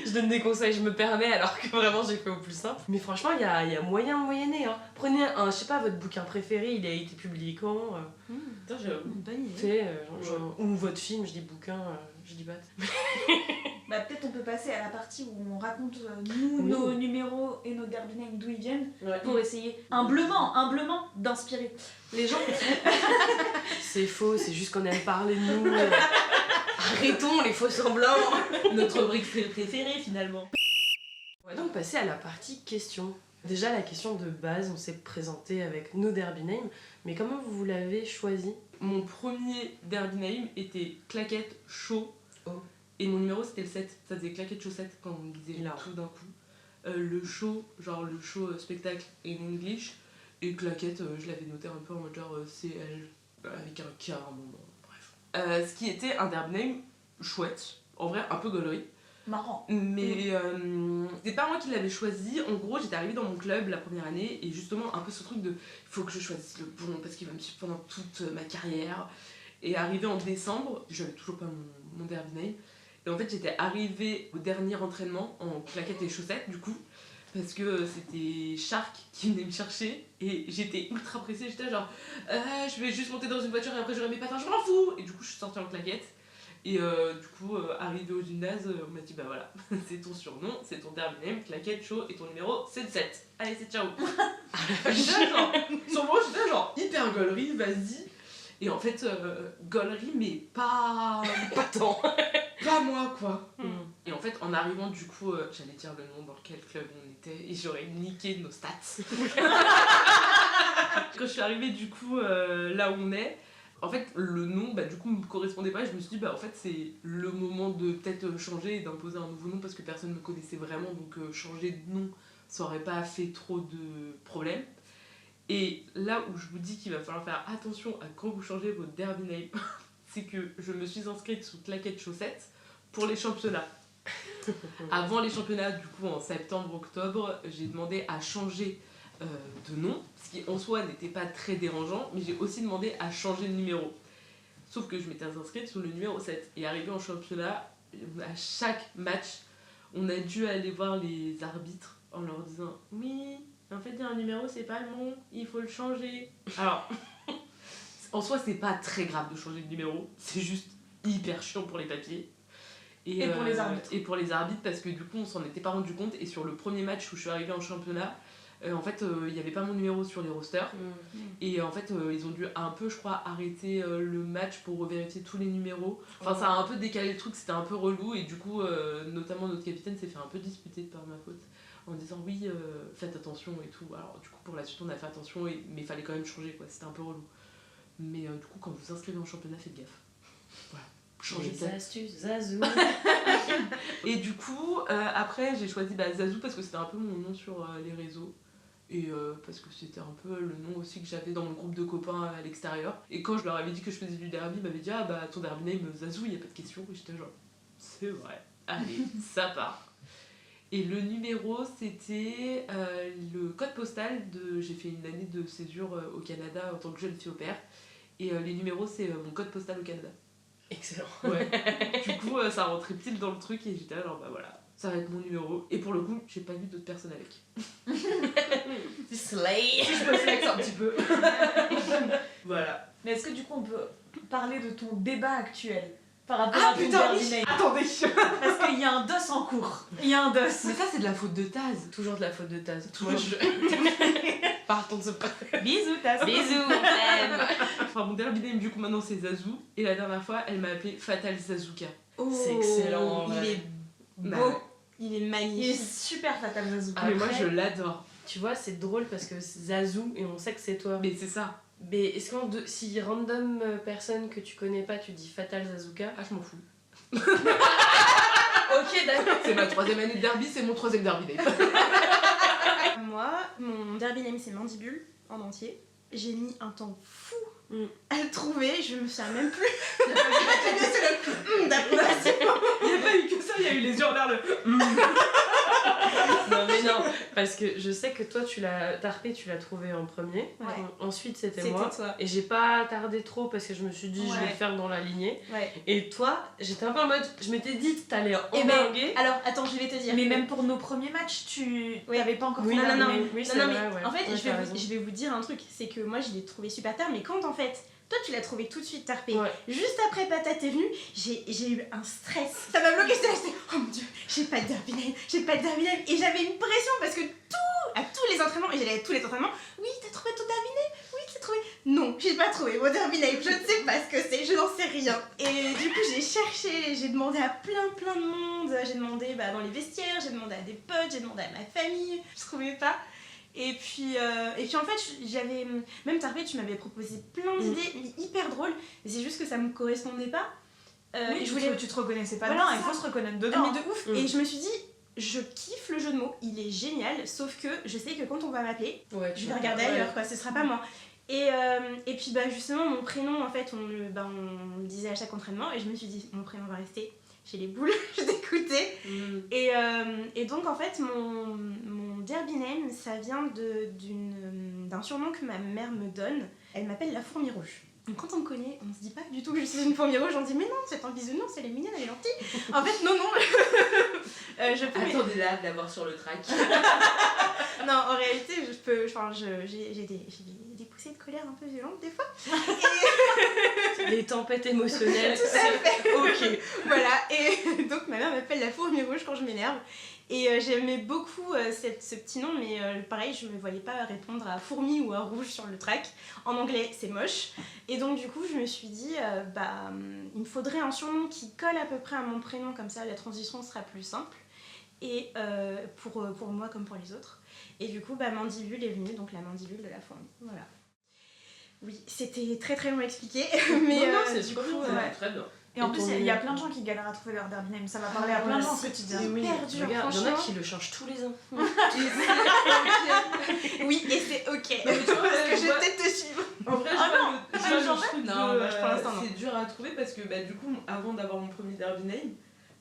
Je donne des conseils, je me permets, alors que vraiment j'ai fait au plus simple. Mais franchement, il y a moyen de moyenner. Hein. Prenez je sais pas, votre bouquin préféré, il a été publié quand Putain, j'ai Une bonne idée. tu sais, ou votre film, je dis bouquin, je dis batte. Bah, peut-être on peut passer à la partie où on raconte nos numéros et nos derby names d'où ils viennent pour essayer humblement d'inspirer les gens. C'est faux, c'est juste qu'on aime parler de nous. Arrêtons les faux semblants. Notre rubrique préférée finalement. On va donc passer à la partie questions. Déjà la question de base, on s'est présenté avec nos derby names, mais comment vous l'avez choisi ? Mon premier derby name était claquette chaud. Oh. Et mon numéro c'était le 7. Ça faisait claquette chaussettes quand on disait tout d'un coup. Le show, genre le show spectacle in English. Et claquette, je l'avais noté un peu en mode genre CL avec un K à un moment. Bref. Ce qui était un derby name chouette. En vrai, un peu gaulerie. Marrant. Mais c'est pas moi qui l'avais choisi. En gros, j'étais arrivée dans mon club la première année et justement un peu ce truc de il faut que je choisisse le bon parce qu'il va me suivre pendant toute ma carrière. Et arrivé en décembre, j'avais toujours pas mon derby name. Et en fait, j'étais arrivée au dernier entraînement en claquettes et chaussettes du coup. Parce que c'était Shark qui venait me chercher et j'étais ultra pressée. J'étais genre je vais juste monter dans une voiture et après j'aurai mes patins, je m'en fous. Et du coup, je suis sortie en claquettes. Et du coup, arrivé au gymnase, on m'a dit bah voilà, c'est ton surnom, c'est ton derby name, claquette, chaud, et ton numéro c'est le 7. Allez, c'est ciao. J'étais genre, sur moi j'étais genre hyper gaulerie, vas-y. Et en fait, gaulerie, mais pas tant. Pas moi quoi. Et en fait, en arrivant du coup, j'allais dire le nom dans quel club on était et j'aurais niqué nos stats. Quand je suis arrivée du coup là où on est, en fait, le nom, du coup, me correspondait pas. Je me suis dit, en fait, c'est le moment de peut-être changer et d'imposer un nouveau nom parce que personne ne me connaissait vraiment. Donc, changer de nom, ça aurait pas fait trop de problèmes. Et là où je vous dis qu'il va falloir faire attention à quand vous changez votre derby name, c'est que je me suis inscrite sous claquette chaussettes pour les championnats. Avant les championnats, du coup en septembre-octobre, j'ai demandé à changer de nom, ce qui en soi n'était pas très dérangeant, mais j'ai aussi demandé à changer de numéro. Sauf que je m'étais inscrite sur le numéro 7. Et arrivé en championnat, à chaque match, on a dû aller voir les arbitres en leur disant « Oui, en fait, il y a un numéro, c'est pas le bon, il faut le changer. » Alors, en soi, c'est pas très grave de changer de numéro, c'est juste hyper chiant pour les papiers. Et pour les arbitres. Et pour les arbitres, parce que du coup, on s'en était pas rendu compte. Et sur le premier match où je suis arrivée en championnat, en fait, il n'y avait pas mon numéro sur les rosters. Et en fait, ils ont dû un peu, je crois, arrêter le match pour revérifier tous les numéros. Enfin, ça a un peu décalé le truc, c'était un peu relou. Et du coup, notamment notre capitaine s'est fait un peu disputer par ma faute. En disant oui, faites attention et tout. Alors, du coup, pour la suite, on a fait attention, mais il fallait quand même changer, quoi. C'était un peu relou. Mais du coup, quand vous vous inscrivez en championnat, faites gaffe. Voilà. Changer Les astuces, Zazou. Et du coup, après, j'ai choisi Zazou parce que c'était un peu mon nom sur les réseaux. Et parce que c'était un peu le nom aussi que j'avais dans mon groupe de copains à l'extérieur. Et quand je leur avais dit que je faisais du derby, ils m'avaient dit ah bah ton derby name Zazou, il n'y a pas de question. Et j'étais genre c'est vrai, allez, ça part. Et le numéro, c'était le code postal de. J'ai fait une année de césure au Canada en tant que jeune fille au pair. Et les numéros, c'est mon code postal au Canada. Excellent. Ouais. Du coup, ça rentrait pile dans le truc et j'étais là, alors bah voilà, ça va être mon numéro. Et pour le coup, j'ai pas vu d'autres personnes avec. Slay. Je me flex un petit peu. Voilà. Mais est-ce que du coup on peut parler de ton débat actuel par rapport à ton derby name? Attendez. Parce qu'il y a un DOS en cours. Il y a un DOS. Mais ça, c'est de la faute de Taz. Toujours de la faute de Taz. Moi, Partons de ce pas. Bisous, Taz. Bisous, on t'aime. Enfin, mon derby name, du coup, maintenant, c'est Zazou. Et la dernière fois, elle m'a appelé Fatal Zazuka. C'est excellent. Il Ouais. est Bah beau, ouais. il est Il est magnifique. super Fatal Zazou. Mais moi, Après- je l'adore. Tu vois, c'est drôle parce que c'est Zazou et on sait que c'est toi. Mais c'est ça. Mais est-ce que si random personne que tu connais pas, tu dis Fatal Zazuka. Ah, je m'en fous. Ok, d'accord. C'est ma 3e année de derby, c'est mon 3e derby name. Moi, mon derby name c'est Mandibule en entier. J'ai mis un temps fou à le trouver, je me souviens même plus. C'est le d'approbation. Il n'y a pas eu que ça, il y a eu les yeux en l'air le. Non mais non, parce que je sais que toi Tarpé tu l'as trouvé en premier. Ouais. Ensuite c'était C'était moi. toi. Et j'ai pas tardé trop parce que je me suis dit je vais Ouais. le faire dans la lignée. Ouais. Et toi, j'étais un peu en mode, je m'étais dit t'allais Et ben, embringuer. alors attends, je vais te dire. Mais que- même pour nos premiers matchs, tu Oui. n'avais pas encore Oui, fait non, la non, name. oui, Non, c'est non, vrai, mais ouais. en fait, Ouais, je t'as raison. vais vous dire un truc, c'est que moi je l'ai trouvé super tard, mais quand en fait, toi tu l'as trouvé tout de suite Tarpé, Ouais. juste après Patate est venue, j'ai eu un stress. Ça m'a bloqué, j'étais oh mon dieu, j'ai pas de derby name, j'ai pas de derby name, et j'avais une pression parce que à tous les entraînements, et j'allais à tous les entraînements, oui, t'as trouvé ton derby name, oui, t'as trouvé. Non, j'ai pas trouvé mon derby name, je ne sais pas ce que c'est, je n'en sais rien. Et du coup, j'ai cherché, j'ai demandé à plein de monde, j'ai demandé dans les vestiaires, j'ai demandé à des potes, j'ai demandé à ma famille, je trouvais pas. Et puis en fait, j'avais. Même Tarpé, tu m'avais proposé plein d'idées, mais hyper drôles, mais c'est juste que ça me correspondait pas. Oui, et je voulais... tu te reconnaissais pas Voilà, dedans, il ça. faut se reconnaître Ah, dedans. mais de ouf. Mm. Et je me suis dit, je kiffe le jeu de mots, il est génial, sauf que je sais que quand on va m'appeler, Ouais, je vais regarder ailleurs, quoi, ce sera pas moi. Et puis justement, mon prénom, en fait, on me le disait à chaque entraînement, et je me suis dit, mon prénom va rester. J'ai les boules, je t'écoutais. Et donc, en fait, mon derby name, ça vient d'un surnom que ma mère me donne. Elle m'appelle la fourmi rouge. Donc, quand on me connaît, on se dit pas du tout que je suis une fourmi rouge. On dit, mais non, c'est un bisounours, elle est mignonne, elle est gentille. En fait, non. Je peux. Attendez là de l'avoir sur le track. Non, en réalité, j'ai des poussées de colère un peu violentes des fois. Les tempêtes émotionnelles. Tout à fait. Ok. Voilà, et donc ma mère m'appelle la fourmi rouge quand je m'énerve. Et j'aimais beaucoup ce petit nom, mais pareil, je me voyais pas répondre à fourmi ou à rouge sur le track. En anglais, c'est moche. Et donc, du coup, je me suis dit, il me faudrait un surnom qui colle à peu près à mon prénom, comme ça la transition sera plus simple. Et pour moi comme pour les autres. Et du coup, Mandibule est venue, donc la mandibule de la fourmi. Voilà. Oui, c'était très très long à expliquer, mais non, c'est du super coup, bien, ouais. Très bien. Et en Et plus, ton il y a numéro. plein de gens qui galèrent à trouver leur derby name. Ça va parler à plein de gens ce que tu dis. Oui, hyper dur, regarde, il y en a franchement. qui le changent tous les ans. Oui, et c'est ok. Mais tu vois, Parce que je moi- vais peut-être te suivre. En vrai, Ah non, je ah, vois j'en le ai truc Non, de, bah, pour l'instant, non. c'est dur à trouver parce que du coup, avant d'avoir mon premier derby name,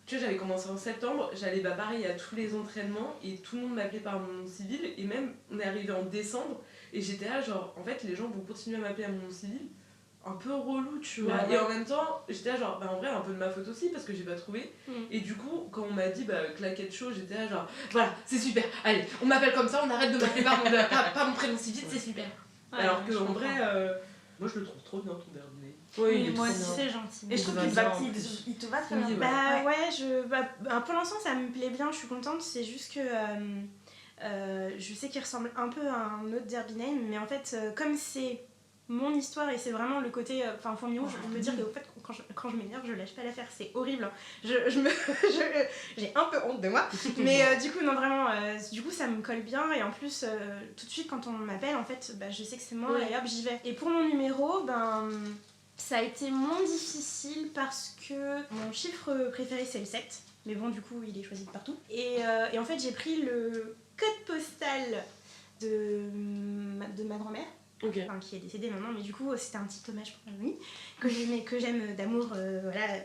tu vois, j'avais commencé en septembre, j'allais pareil à tous les entraînements et tout le monde m'appelait par mon nom civil et même on est arrivé en décembre et j'étais là genre en fait les gens vont continuer à m'appeler à mon nom civil, un peu relou tu vois. Et en même temps j'étais là genre en vrai un peu de ma faute aussi parce que j'ai pas trouvé et du coup quand on m'a dit claquette chaud j'étais là genre voilà c'est super, allez on m'appelle comme ça, on arrête de m'appeler par mon prénom civil, c'est super. Alors que en vrai moi je le trouve trop bien ton dernier. Oui, moi aussi, c'est gentil. Et je trouve qu'il te va très bien. Bah ouais, pour l'instant ça me plaît bien, je suis contente, c'est juste que je sais qu'il ressemble un peu à un autre Derby Name, mais en fait comme c'est mon histoire et c'est vraiment le côté fourmi rouge, je peux dire que au fait, quand je m'énerve je lâche pas l'affaire, c'est horrible, j'ai un peu honte de moi, mais du coup non vraiment, du coup ça me colle bien et en plus tout de suite quand on m'appelle en fait je sais que c'est moi et hop j'y vais. Et pour mon numéro ça a été moins difficile parce que mon chiffre préféré c'est le 7. Mais bon, du coup, il est choisi de partout. Et en fait, j'ai pris le code postal de ma grand-mère, qui est décédée maintenant. Mais du coup, c'était un petit hommage pour ma mamie, que j'aime d'amour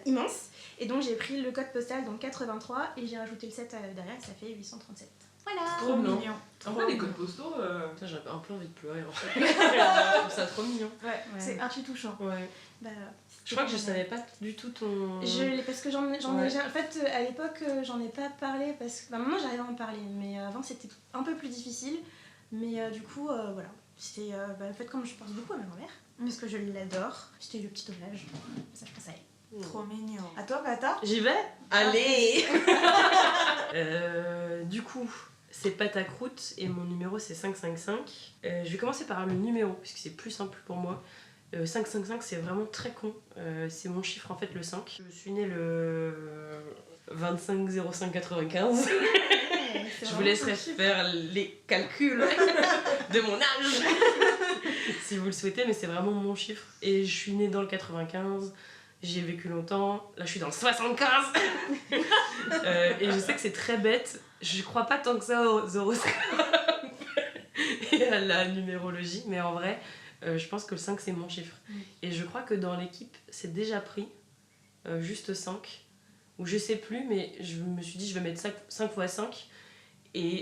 immense. Et donc, j'ai pris le code postal, donc 83, et j'ai rajouté le 7 derrière, ça fait 837. Voilà. Trop mignon. En vrai, les codes postaux... J'ai un peu envie de pleurer en fait. Je trouve ça trop mignon. Ouais. C'est archi touchant. Ouais. Je crois que je savais pas du tout ton... Parce que j'en ai... En fait, à l'époque, j'en ai pas parlé parce que... maintenant, j'arrive à en parler, mais avant, c'était un peu plus difficile. Mais du coup, voilà. C'était... en fait, comme je pense beaucoup à ma grand-mère, parce que je l'adore, c'était le petit hommage. Ça, je pense à elle. Trop mignon. À toi, Pata ? J'y vais ? Allez. Du coup, c'est pâte à croûte et mon numéro c'est 555. Je vais commencer par le numéro, puisque c'est plus simple pour moi. 555 c'est vraiment très con, c'est mon chiffre en fait le 5. Je suis née le 25/05/95. Je vous laisserai faire les calculs de mon âge si vous le souhaitez, mais c'est vraiment mon chiffre. Et je suis née dans le 95, j'y ai vécu longtemps, là je suis dans le 75. Et je sais que c'est très bête, je crois pas tant que ça aux horoscopes et à la numérologie, mais en vrai je pense que le 5 c'est mon chiffre. Et je crois que dans l'équipe c'est déjà pris juste 5, ou je sais plus, mais je me suis dit je vais mettre 5 x 5,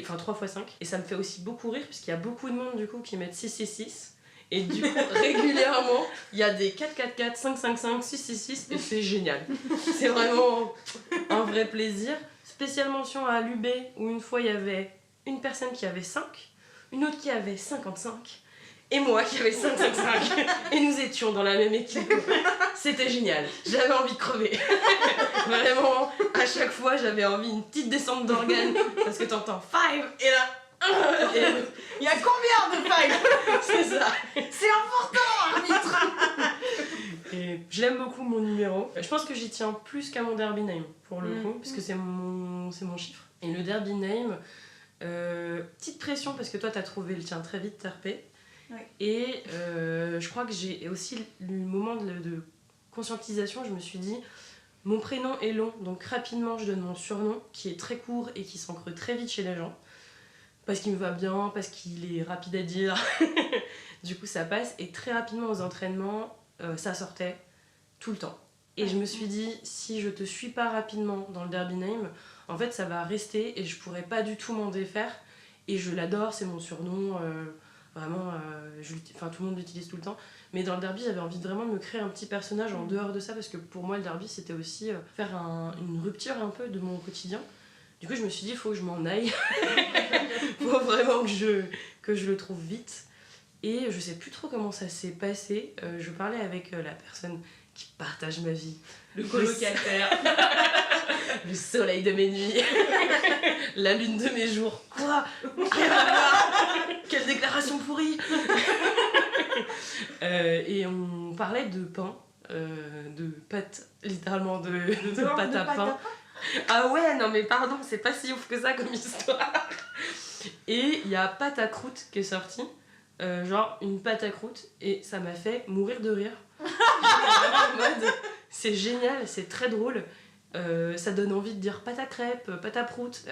enfin 3 x 5, et ça me fait aussi beaucoup rire parce qu'il y a beaucoup de monde du coup qui mettent 666, et du coup régulièrement il y a des 444, 555, 666 et c'est génial. C'est vraiment un vrai plaisir. Spéciale mention à l'UB où une fois il y avait une personne qui avait 5, une autre qui avait 55 et moi qui avais 555 et nous étions dans la même équipe. C'était génial, j'avais envie de crever. Vraiment, à chaque fois j'avais envie d'une petite descente d'organes parce que t'entends 5 et là il y a combien de 5 ? C'est ça. C'est important, arbitre. Et je l'aime beaucoup mon numéro. Je pense que j'y tiens plus qu'à mon Derby Name pour le coup, parce que c'est mon chiffre. Et le Derby Name, petite pression parce que toi t'as trouvé le tien très vite, Tarpé. Ouais. Et je crois que j'ai aussi le moment de conscientisation, je me suis dit mon prénom est long, donc rapidement je donne mon surnom qui est très court et qui s'ancre très vite chez les gens parce qu'il me va bien, parce qu'il est rapide à dire. Du coup ça passe, et très rapidement aux entraînements ça sortait tout le temps. Et je me suis dit, si je te suis pas rapidement dans le Derby Name, en fait ça va rester et je pourrais pas du tout m'en défaire. Et je l'adore, c'est mon surnom, vraiment, tout le monde l'utilise tout le temps. Mais dans le derby, j'avais envie vraiment de me créer un petit personnage en dehors de ça, parce que pour moi le derby c'était aussi faire une rupture un peu de mon quotidien. Du coup je me suis dit, il faut que je m'en aille. Faut vraiment que je le trouve vite. Et je sais plus trop comment ça s'est passé. Je parlais avec la personne qui partage ma vie. Le colocataire. Le soleil de mes nuits. La lune de mes jours. Quoi ? Rien à voir. Quelle déclaration pourrie. Et on parlait de pain, de pâte, littéralement de pâte à pain. Ah ouais, non mais pardon, c'est pas si ouf que ça comme histoire. Et il y a pâte à croûte qui est sortie. Genre une pâte à croûte, et ça m'a fait mourir de rire. En mode, c'est génial, c'est très drôle, ça donne envie de dire pâte à crêpes, pâte à prout.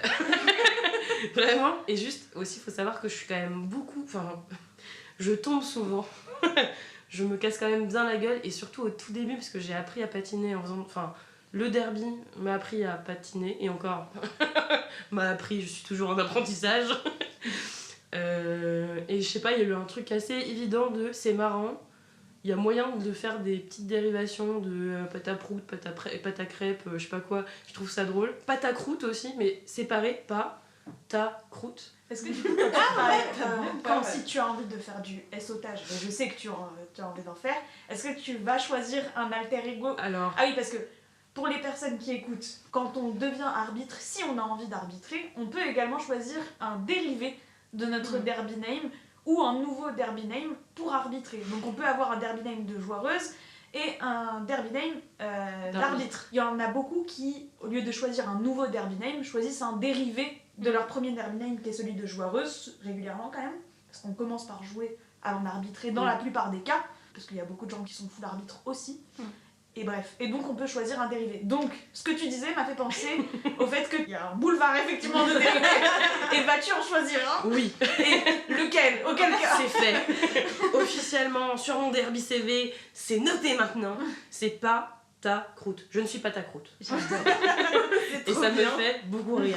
Vraiment. Et juste aussi faut savoir que je suis quand même je tombe souvent. Je me casse quand même bien la gueule, et surtout au tout début parce que j'ai appris à patiner en faisant Le derby m'a appris à patiner, et encore, m'a appris, je suis toujours en apprentissage. Et je sais pas, il y a eu un truc assez évident de c'est marrant, il y a moyen de faire des petites dérivations de pâte à prout, pâte à crêpes, je sais pas quoi, je trouve ça drôle. Pâte à croûte aussi, mais séparé, pas ta croûte. Est-ce que du coup, quand si tu as envie de faire du sautage, je sais que tu as envie d'en faire, est-ce que tu vas choisir un alter ego? Alors, Ah oui, parce que pour les personnes qui écoutent, quand on devient arbitre, si on a envie d'arbitrer, on peut également choisir un dérivé de notre derby name ou un nouveau derby name pour arbitrer. Donc on peut avoir un derby name de joueuse et un derby name d'arbitre. Il y en a beaucoup qui, au lieu de choisir un nouveau derby name, choisissent un dérivé de leur premier derby name qui est celui de joueuse, régulièrement quand même, parce qu'on commence par jouer avant d'arbitrer dans la plupart des cas, parce qu'il y a beaucoup de gens qui sont full arbitre aussi. Et bref, et donc on peut choisir un dérivé. Donc, ce que tu disais m'a fait penser au fait qu'il y a un boulevard effectivement de dérivés. Et vas-tu en choisir un? oui, Et lequel? Auquel cas? c'est fait. Officiellement, sur mon derby CV, c'est noté maintenant. C'est pas ta croûte. Je ne suis pas ta croûte. Et ça me fait beaucoup rire.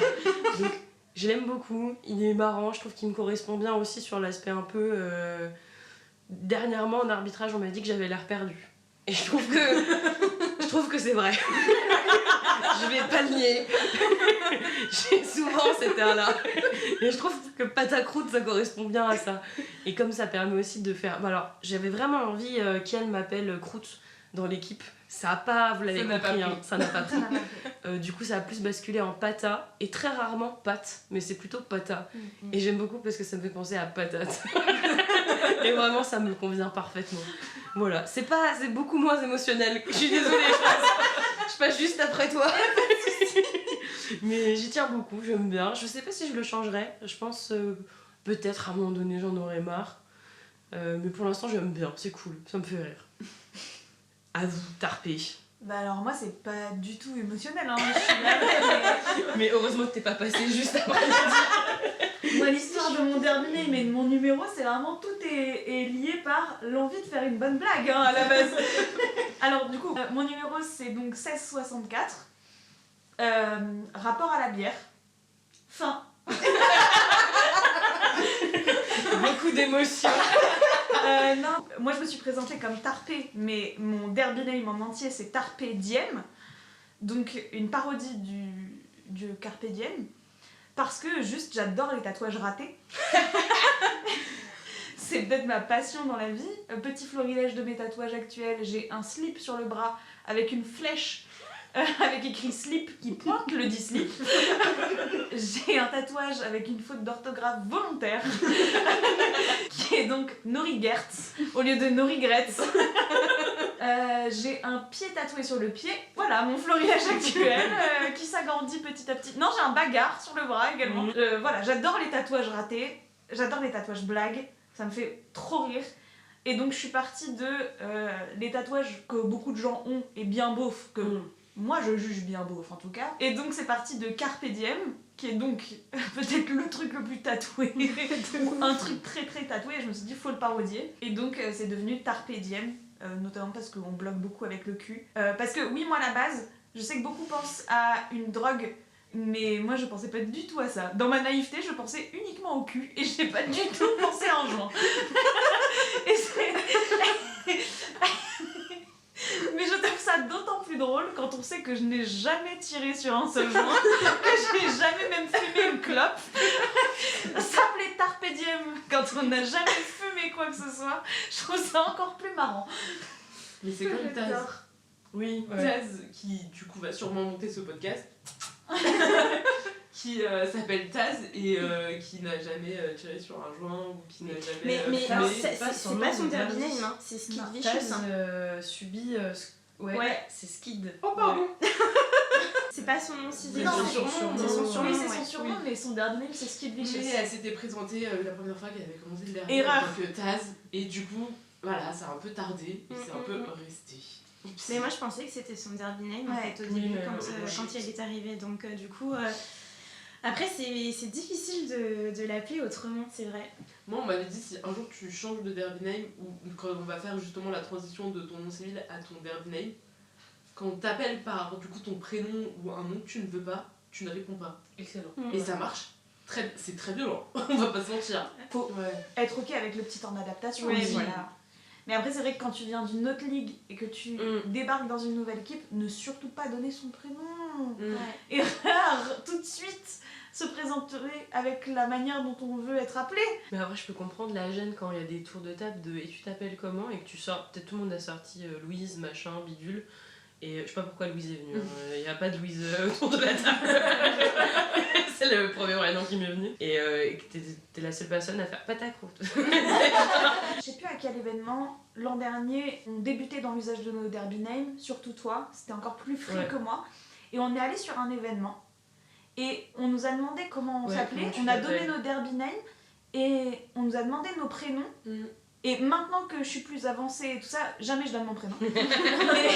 Donc, je l'aime beaucoup. Il est marrant. Je trouve qu'il me correspond bien aussi sur l'aspect un peu... Dernièrement, en arbitrage, on m'a dit que j'avais l'air perdue. Et je trouve que c'est vrai. Je vais pas le nier. J'ai souvent cet air-là. Et je trouve que pâte à croûte, ça correspond bien à ça. Et comme ça permet aussi de faire... Bon, alors, j'avais vraiment envie qu'elle m'appelle croûte dans l'équipe. Ça a pas, vous l'avez compris, hein, ça n'a pas pris. Du coup, ça a plus basculé en pata. Et très rarement pâte, mais c'est plutôt pata. Et j'aime beaucoup parce que ça me fait penser à patate. Et vraiment, ça me convient parfaitement. Voilà, c'est beaucoup moins émotionnel. Je suis désolée, je passe juste après toi. Mais j'y tiens beaucoup, j'aime bien. Je sais pas si je le changerais. Je pense peut-être à un moment donné j'en aurais marre. Mais pour l'instant j'aime bien, c'est cool, ça me fait rire. À vous, Tarpé. Bah alors moi c'est pas du tout émotionnel, hein. Je suis là, mais heureusement que t'es pas passé juste après. Moi l'histoire de mon derby name et de mon numéro, c'est vraiment tout est lié par l'envie de faire une bonne blague, hein, à la base. Alors du coup, mon numéro c'est donc 1664. Rapport à la bière. Fin. Beaucoup d'émotions. Non, moi je me suis présentée comme Tarpé, mais mon derby name en entier c'est Tarpe Diem, donc une parodie du Carpe Diem, parce que juste j'adore les tatouages ratés. C'est peut-être ma passion dans la vie. Petit florilège de mes tatouages actuels, j'ai un slip sur le bras avec une flèche avec écrit slip qui pointe le dit slip. J'ai un tatouage avec une faute d'orthographe volontaire qui est donc Norigertz au lieu de Norigretz. J'ai un pied tatoué sur le pied. Voilà mon florilège actuel qui s'agrandit petit à petit. Non, j'ai un bagarre sur le bras également. Voilà, j'adore les tatouages ratés, j'adore les tatouages blagues, ça me fait trop rire. Et donc je suis partie de les tatouages que beaucoup de gens ont et bien beaufs que moi je juge bien beauf en tout cas. Et donc c'est parti de Carpe Diem, qui est donc peut-être le truc le plus tatoué, ou un truc très très tatoué, et je me suis dit faut le parodier. Et donc c'est devenu Tarpe Diem, notamment parce qu'on bloque beaucoup avec le cul. Parce que oui, moi à la base, je sais que beaucoup pensent à une drogue, mais moi je pensais pas du tout à ça. Dans ma naïveté, je pensais uniquement au cul, et j'ai pas du tout pensé à un joint. Et c'est... Mais je trouve ça d'autant plus drôle quand on sait que je n'ai jamais tiré sur un seul joint, que je n'ai jamais même fumé une clope. S'appeler Tarpe Diem quand on n'a jamais fumé quoi que ce soit, je trouve ça encore plus marrant. Mais c'est comme Taz. Oui, ouais. Taz, qui du coup va sûrement monter ce podcast, qui s'appelle Taz et qui n'a jamais tiré sur un joint ou qui n'a jamais Mais fumé. c'est pas son derby name, hein. C'est Skid Vicious. Taz subit... Ouais. c'est Skid. Oh pardon. C'est pas son nom civil, Non, c'est son surnom. Oui, c'est son ouais. surnom, mais son derby name c'est Skid Vicious. Mais elle s'était présentée la première fois qu'elle avait commencé le dernier Erreur. en tant que Taz et du coup voilà ça a un peu tardé et c'est un peu resté. Mais moi je pensais que c'était son derby name en Ouais. fait au début mais quand il est arrivé, donc du coup après c'est difficile de l'appeler autrement, c'est vrai. Moi on m'avait dit si un jour tu changes de derby name ou quand on va faire justement la transition de ton nom civil à ton derby name, quand on t'appelle par du coup ton prénom ou un nom que tu ne veux pas, tu ne réponds pas. Excellent. Et ça marche. C'est très violent, on va pas se mentir. Faut être ok avec le petit temps d'adaptation. Oui, Voilà. Mais après, c'est vrai que quand tu viens d'une autre ligue et que tu débarques dans une nouvelle équipe, ne surtout pas donner son prénom. Et tout de suite se présenter avec la manière dont on veut être appelé. Mais après, je peux comprendre la gêne quand il y a des tours de table de et tu t'appelles comment et que tu sors. Peut-être tout le monde a sorti Louise, machin, bidule. Et je sais pas pourquoi Louise est venue. Il n'y a pas de Louise autour de la table. C'est le premier nom qui m'est venu. Et que t'es la seule personne à faire patacroute. Je sais plus à quel événement, l'an dernier, on débutait dans l'usage de nos derby names, surtout toi, c'était encore plus frais que moi. Et on est allé sur un événement et on nous a demandé comment on s'appelait, on a donné nos derby names et on nous a demandé nos prénoms. Et maintenant que je suis plus avancée et tout ça, jamais je donne mon prénom. Mais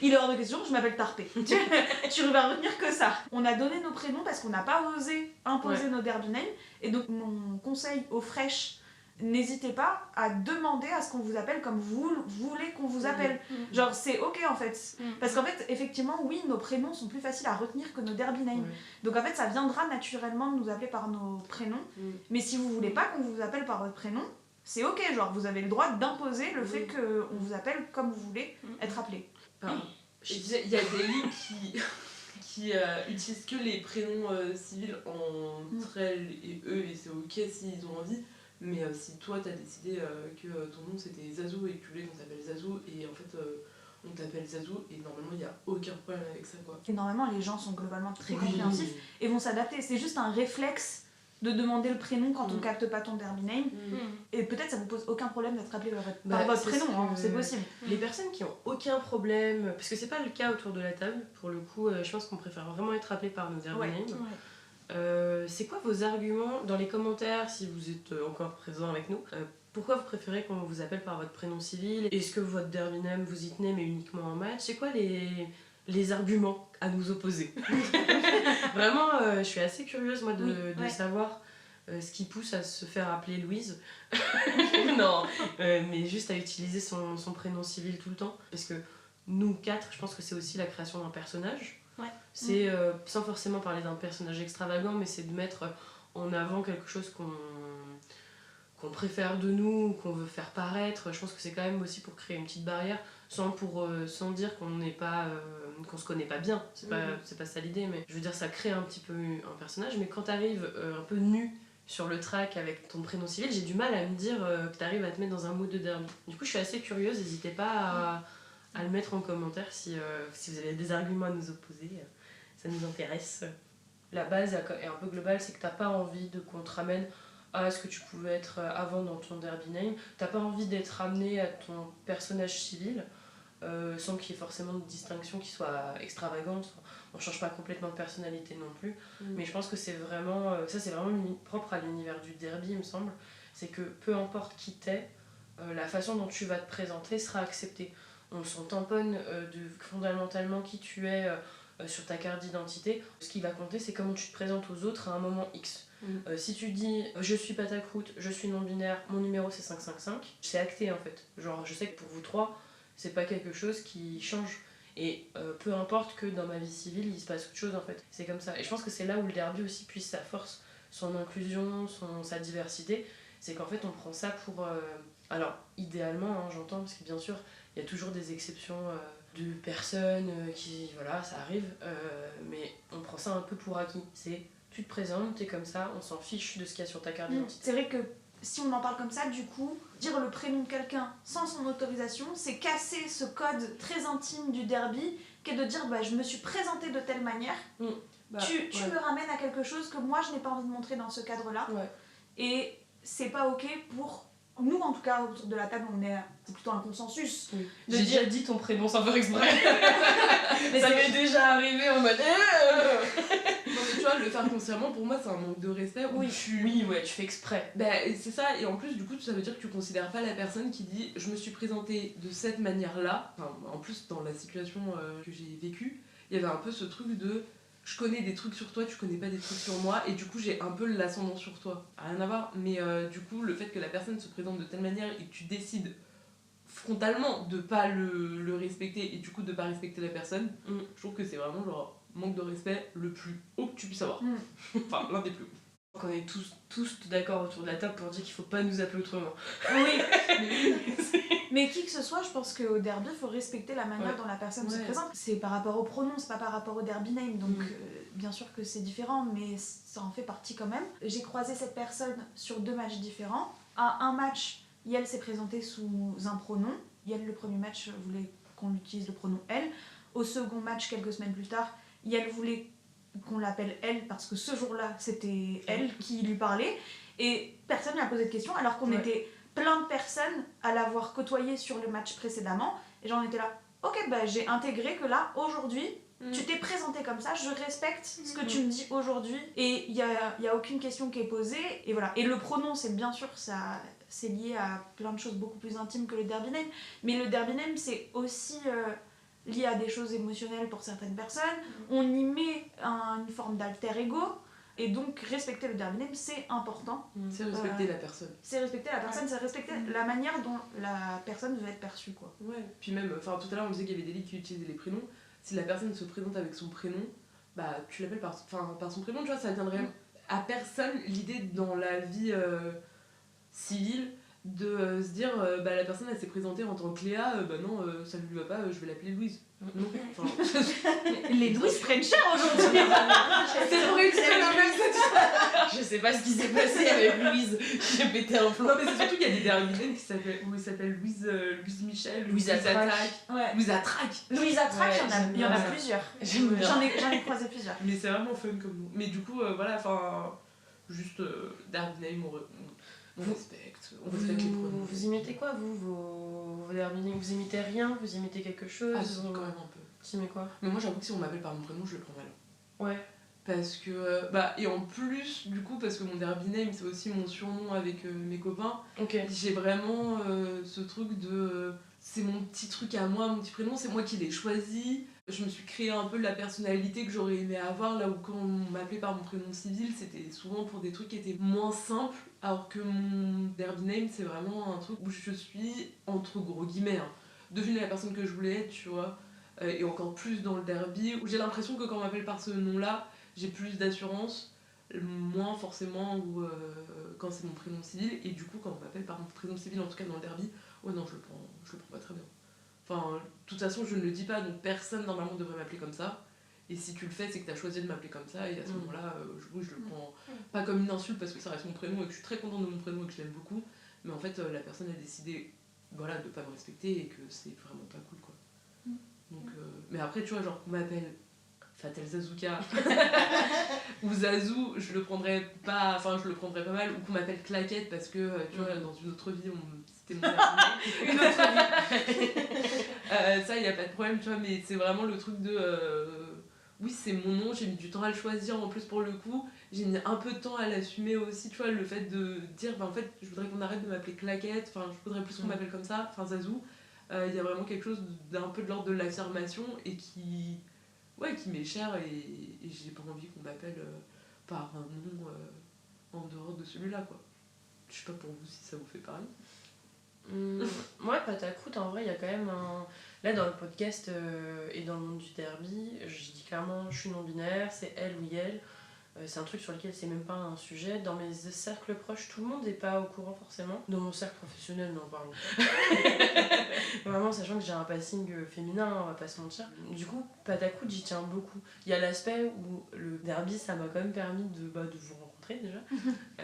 il est hors de question, je m'appelle Tarpé. Tu vas retenir que ça. On a donné nos prénoms parce qu'on n'a pas osé imposer nos derby names. Et donc mon conseil aux fraîches, n'hésitez pas à demander à ce qu'on vous appelle comme vous voulez qu'on vous appelle. Genre c'est ok en fait. Parce qu'en fait, effectivement, oui, nos prénoms sont plus faciles à retenir que nos derby names. Donc en fait, ça viendra naturellement de nous appeler par nos prénoms. Mais si vous voulez pas qu'on vous appelle par votre prénom, c'est ok, genre vous avez le droit d'imposer le fait qu'on vous appelle comme vous voulez être appelé. Il y a des ligues qui utilisent que les prénoms civils entre elles et eux, et c'est ok s'ils ont envie. Mais si toi t'as décidé que ton nom c'était Zazou et que tu voulais qu'on t'appelle Zazou, et en fait on t'appelle Zazou, et normalement il n'y a aucun problème avec ça quoi. Et normalement les gens sont globalement très compréhensifs et vont s'adapter. C'est juste un réflexe de demander le prénom quand on capte pas ton derby name. Et peut-être ça vous pose aucun problème d'être appelé par votre prénom, c'est possible. Les personnes qui ont aucun problème, parce que c'est pas le cas autour de la table, pour le coup, je pense qu'on préfère vraiment être appelé par nos derby names. C'est quoi vos arguments dans les commentaires si vous êtes encore présent avec nous? Pourquoi vous préférez qu'on vous appelle par votre prénom civil? Est-ce que votre derby name vous y tenez mais uniquement en match? C'est quoi les arguments à nous opposer? Vraiment, je suis assez curieuse moi de savoir ce qui pousse à se faire appeler Louise. Non, mais juste à utiliser son prénom civil tout le temps. Parce que nous quatre, je pense que c'est aussi la création d'un personnage. C'est sans forcément parler d'un personnage extravagant, mais c'est de mettre en avant quelque chose qu'on préfère de nous, qu'on veut faire paraître. Je pense que c'est quand même aussi pour créer une petite barrière, sans dire qu'on se connaît pas bien. C'est pas ça l'idée, mais je veux dire, ça crée un petit peu un personnage. Mais quand t'arrives un peu nu sur le track avec ton prénom civil, j'ai du mal à me dire que t'arrives à te mettre dans un mood de derby. Du coup, je suis assez curieuse, n'hésitez pas à le mettre en commentaire si vous avez des arguments à nous opposer, ça nous intéresse. La base est un peu globale, c'est que t'as pas envie qu'on te ramène à ce que tu pouvais être avant dans ton derby name. T'as pas envie d'être ramené à ton personnage civil sans qu'il y ait forcément de distinction qui soit extravagante. On change pas complètement de personnalité non plus, mais je pense que c'est vraiment propre à l'univers du derby, il me semble. C'est que peu importe qui t'es, la façon dont tu vas te présenter sera acceptée. On s'en tamponne fondamentalement qui tu es sur ta carte d'identité. Ce qui va compter, c'est comment tu te présentes aux autres à un moment X. Si tu dis je suis patacroute, je suis non-binaire, mon numéro c'est 555, c'est acté en fait. Genre je sais que pour vous trois, c'est pas quelque chose qui change. Et peu importe que dans ma vie civile il se passe autre chose en fait. C'est comme ça. Et je pense que c'est là où le derby aussi puise sa force, son inclusion, sa diversité. C'est qu'en fait on prend ça pour... Alors idéalement, j'entends, parce que bien sûr il y a toujours des exceptions de personnes qui... Voilà, ça arrive. Mais on prend ça un peu pour acquis. C'est... Tu te présentes, t'es comme ça, on s'en fiche de ce qu'il y a sur ta carte d'identité. C'est vrai que si on en parle comme ça, du coup, dire le prénom de quelqu'un sans son autorisation, c'est casser ce code très intime du derby, qui est de dire je me suis présentée de telle manière, tu me ramènes à quelque chose que moi je n'ai pas envie de montrer dans ce cadre-là. Et c'est pas ok pour... Nous, en tout cas, autour de la table, c'est plutôt un consensus. J'ai déjà dit ton prénom sans faire exprès. Mais ça m'est déjà arrivé en mode... Non mais tu vois, le faire consciemment, pour moi, c'est un manque de respect. Tu fais exprès. C'est ça, et en plus, du coup, ça veut dire que tu considères pas la personne qui dit « je me suis présentée de cette manière-là ». Enfin, en plus, dans la situation que j'ai vécue, il y avait un peu ce truc de... Je connais des trucs sur toi, tu connais pas des trucs sur moi, et du coup j'ai un peu l'ascendant sur toi. Rien à voir, mais du coup le fait que la personne se présente de telle manière et que tu décides frontalement de pas le respecter et du coup de pas respecter la personne, je trouve que c'est vraiment genre manque de respect le plus haut que tu puisses avoir. Enfin, l'un des plus hauts. On est tous d'accord autour de la table pour dire qu'il faut pas nous appeler autrement. Oui. Mais qui que ce soit, je pense qu'au derby, il faut respecter la manière dont la personne se présente. C'est par rapport au pronom, c'est pas par rapport au derby name. Donc bien sûr que c'est différent, mais ça en fait partie quand même. J'ai croisé cette personne sur 2 matchs différents. À un match, Yael s'est présentée sous un pronom. Yael, le premier match, voulait qu'on utilise le pronom elle. Au second match, quelques semaines plus tard, Yael voulait qu'on l'appelle elle parce que ce jour-là, c'était elle qui lui parlait. Et personne lui a posé de questions alors qu'on était plein de personnes à l'avoir côtoyée sur le match précédemment. Et j'en étais là, ok, bah j'ai intégré que là, aujourd'hui, tu t'es présenté comme ça, je respecte ce que tu me dis aujourd'hui. Et il y a aucune question qui est posée. Et voilà. Et le pronom, c'est bien sûr, ça, c'est lié à plein de choses beaucoup plus intimes que le derby name. Mais le derby name, c'est aussi lié à des choses émotionnelles pour certaines personnes. On y met une forme d'alter ego. Et donc, respecter le derby name, c'est important. C'est respecter la personne. C'est respecter la personne, c'est respecter la manière dont la personne veut être perçue, quoi. Ouais, puis même, enfin tout à l'heure on disait qu'il y avait des ligues qui utilisaient les prénoms. Si la personne se présente avec son prénom, bah tu l'appelles par son prénom, tu vois, ça viendrait à personne l'idée dans la vie civile de se dire bah la personne elle s'est présentée en tant que Léa, bah non, ça ne lui va pas, je vais l'appeler Louise. Non, enfin... Les Louise prennent cher aujourd'hui. C'est pour utiliser la même chose. Je sais pas ce qui s'est passé avec Louise, j'ai pété un plomb. Non mais c'est surtout qu'il y a des derby qui s'appellent Louise Michel, Louise Attaque, Louise Attraque. Louise Attraque, il y en a plusieurs. J'en ai croisé plusieurs. Mais c'est vraiment fun comme nom. Mais du coup, voilà, enfin, juste derby name, on respecte les pronoms. Vous imitez quoi, vos derby names? Vous imitez rien? Vous imitez quelque chose? Ah, quand même un peu. Tu imitez quoi? Mais moi j'avoue que si on m'appelle par mon prénom, je le prends mal. Ouais. Parce que, et en plus, du coup, parce que mon derby name, c'est aussi mon surnom avec mes copains, j'ai vraiment ce truc de... c'est mon petit truc à moi, mon petit prénom, c'est moi qui l'ai choisi. Je me suis créé un peu la personnalité que j'aurais aimé avoir, là où quand on m'appelait par mon prénom civil, c'était souvent pour des trucs qui étaient moins simples, alors que mon derby name, c'est vraiment un truc où je suis, entre gros guillemets, devenue la personne que je voulais être, tu vois, et encore plus dans le derby, où j'ai l'impression que quand on m'appelle par ce nom-là, j'ai plus d'assurance, moins forcément ou quand c'est mon prénom civil, et du coup quand on m'appelle par mon prénom civil, en tout cas dans le derby, ouais non, je le prends pas très bien. Enfin, de toute façon je ne le dis pas, donc personne normalement devrait m'appeler comme ça, et si tu le fais c'est que tu as choisi de m'appeler comme ça, et à ce moment-là, je le prends pas comme une insulte parce que ça reste mon prénom et que je suis très contente de mon prénom et que je l'aime beaucoup, mais en fait la personne a décidé voilà, de pas me respecter et que c'est vraiment pas cool quoi. Donc, mais après tu vois, genre qu'on m'appelle Fatel Zazouka ou Zazou, je le prendrais pas mal, ou qu'on m'appelle Claquette parce que tu vois, dans une autre vie c'était mon une autre vie. Ça y a pas de problème, tu vois, mais c'est vraiment le truc de oui, c'est mon nom, j'ai mis du temps à le choisir en plus pour le coup, j'ai mis un peu de temps à l'assumer aussi, tu vois, le fait de dire en fait je voudrais qu'on arrête de m'appeler Claquette, enfin je voudrais plus qu'on m'appelle comme ça, enfin Zazou, il y a vraiment quelque chose d'un peu de l'ordre de l'affirmation et qui m'est cher, et j'ai pas envie qu'on m'appelle par un nom en dehors de celui-là quoi. Je sais pas pour vous si ça vous fait pareil. Ouais, pâte à croûte, en vrai, il y a quand même un... Là, dans le podcast et dans le monde du derby, je dis clairement, je suis non-binaire, c'est elle ou elle. C'est un truc sur lequel c'est même pas un sujet. Dans mes cercles proches, tout le monde n'est pas au courant forcément. Dans mon cercle professionnel, non, pardon. Vraiment, sachant que j'ai un passing féminin, on va pas se mentir. Du coup, pâte à croûte, j'y tiens beaucoup. Il y a l'aspect où le derby, ça m'a quand même permis de vous rencontrer déjà.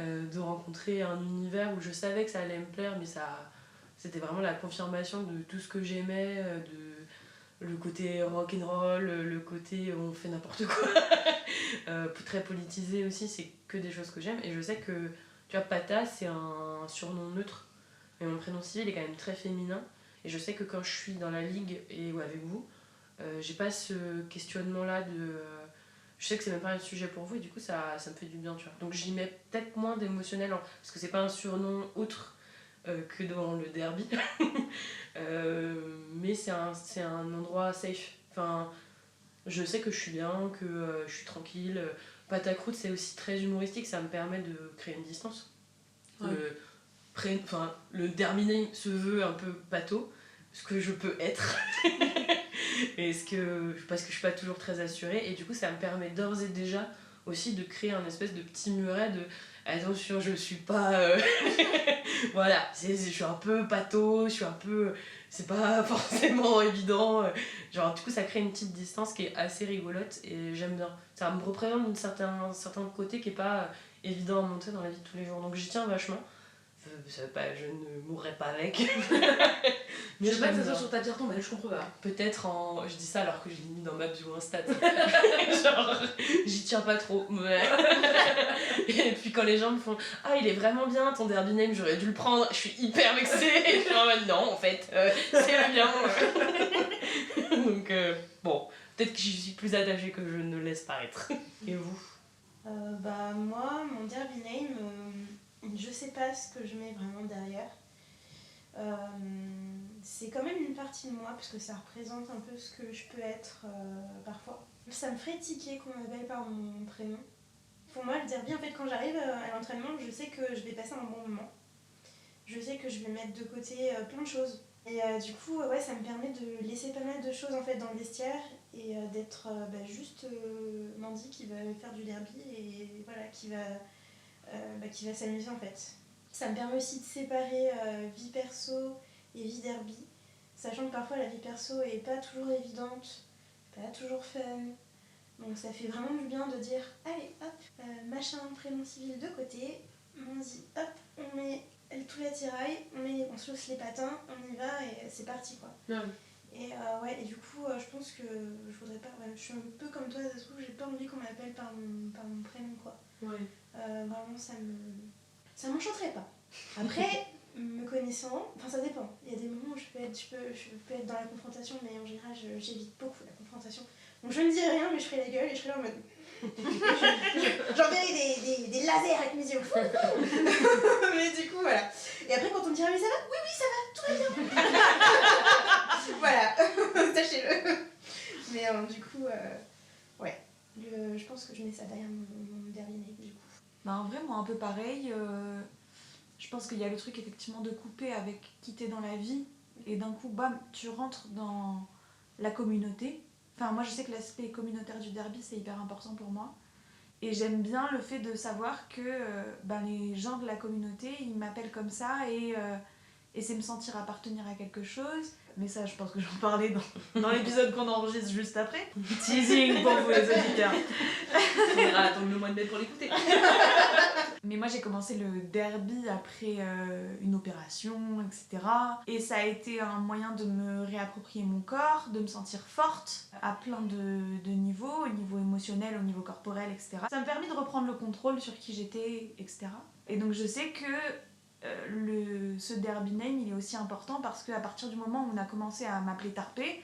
De rencontrer un univers où je savais que ça allait me plaire, mais c'était vraiment la confirmation de tout ce que j'aimais, de le côté rock'n'roll, le côté on fait n'importe quoi. Très politisé aussi, c'est que des choses que j'aime. Et je sais que, tu vois, Pata, c'est un surnom neutre, mais mon prénom civil est quand même très féminin. Et je sais que quand je suis dans la ligue ou avec vous, j'ai pas ce questionnement-là de... je sais que c'est même pas un sujet pour vous, et du coup ça me fait du bien, tu vois. Donc j'y mets peut-être moins d'émotionnel, parce que c'est pas un surnom autre que dans le derby. Mais c'est un endroit safe. Enfin, je sais que je suis bien, que je suis tranquille. Pâte à croûte, c'est aussi très humoristique, ça me permet de créer une distance. le derby name se veut un peu bateau, ce que je peux être. Parce que je suis pas toujours très assurée, et du coup ça me permet d'ores et déjà aussi de créer un espèce de petit muret de attention, je suis pas voilà, je suis un peu pato, c'est pas forcément évident, genre du coup ça crée une petite distance qui est assez rigolote et j'aime bien, ça me représente d'un certain côté qui est pas évident à monter dans la vie de tous les jours, donc j'y tiens vachement. Je ne mourrai pas avec. Mais je sais pas que ça soit sur ta pierre tombale, je comprends pas. Peut-être je dis ça alors que je l'ai mis dans ma bio Insta. Genre, j'y tiens pas trop. Ouais. Et puis quand les gens me font ah, il est vraiment bien ton derby name, j'aurais dû le prendre, je suis hyper vexée. Et je suis en mode non, en fait, c'est le bien. Donc, bon, peut-être que j'y suis plus attachée que je ne le laisse paraître. Et vous? Moi, mon derby name. Je sais pas ce que je mets vraiment derrière. C'est quand même une partie de moi parce que ça représente un peu ce que je peux être parfois. Ça me ferait tiquer qu'on m'appelle par mon prénom. Pour moi, le derby, en fait, quand j'arrive à l'entraînement, je sais que je vais passer un bon moment. Je sais que je vais mettre de côté plein de choses. Et du coup, ça me permet de laisser pas mal de choses en fait dans le vestiaire et d'être juste Mandy qui va faire du derby et voilà, qui va s'amuser en fait. Ça me permet aussi de séparer vie perso et vie derby, sachant que parfois la vie perso est pas toujours évidente, pas toujours fun. Donc ça fait vraiment du bien de dire allez hop, machin, prénom civil de côté, on dit hop, on met tout l'attirail, on se lance les patins, on y va et c'est parti quoi. Ouais. Et du coup je pense que je voudrais pas, je suis un peu comme toi, ça se trouve j'ai pas envie qu'on m'appelle par mon prénom quoi. Ouais. Vraiment ça m'enchanterait pas. Après, me connaissant, enfin ça dépend. Il y a des moments où je peux être dans la confrontation, mais en général j'évite beaucoup la confrontation. Donc je ne dirai rien, mais je ferai la gueule et je serai là en mode. J'enverrai des lasers avec mes yeux. Mais du coup voilà. Et après quand on me dira mais ça va, oui ça va, tout va bien. Voilà, sachez-le. Mais du coup je pense que je mets ça derrière mon derby name du coup. En vrai, moi un peu pareil, je pense qu'il y a le truc effectivement de couper avec qui t'es dans la vie et d'un coup bam, tu rentres dans la communauté. Enfin moi je sais que l'aspect communautaire du derby c'est hyper important pour moi et j'aime bien le fait de savoir que les gens de la communauté ils m'appellent comme ça et c'est me sentir appartenir à quelque chose. Mais ça, je pense que j'en parlais dans l'épisode qu'on enregistre juste après. Teasing pour vous les auditeurs. On ira attendre le mois de mai pour l'écouter. Mais moi j'ai commencé le derby après une opération, etc. Et ça a été un moyen de me réapproprier mon corps, de me sentir forte à plein de niveaux, au niveau émotionnel, au niveau corporel, etc. Ça m'a permis de reprendre le contrôle sur qui j'étais, etc. Et donc je sais que ce derby name il est aussi important parce qu'à partir du moment où on a commencé à m'appeler Tarpé,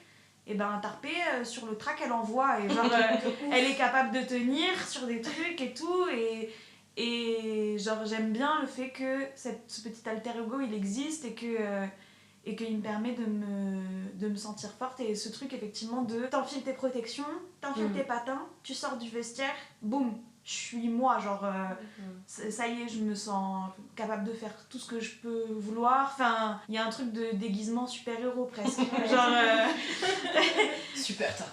et Tarpé sur le track elle envoie et genre elle est capable de tenir sur des trucs et tout et genre j'aime bien le fait que ce petit alter ego il existe et qu'il me permet de me sentir forte et ce truc effectivement de t'enfiles tes protections, t'enfiles tes patins, tu sors du vestiaire, boum, je suis moi, genre ça y est, je me sens capable de faire tout ce que je peux vouloir. Enfin, il y a un truc de déguisement super-héros presque. Genre super tard.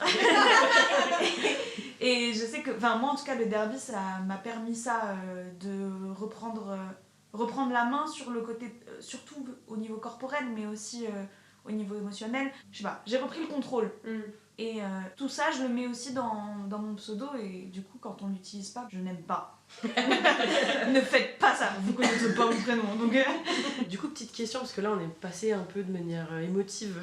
Et je sais que, enfin moi en tout cas le derby ça m'a permis ça de reprendre la main sur le côté, surtout au niveau corporel mais aussi au niveau émotionnel. Je sais pas, j'ai repris le contrôle. Et tout ça, je le mets aussi dans mon pseudo et du coup, quand on l'utilise pas, je n'aime pas. Ne faites pas ça, vous connaissez pas mon prénom. Donc... Du coup, petite question, parce que là, on est passé un peu de manière émotive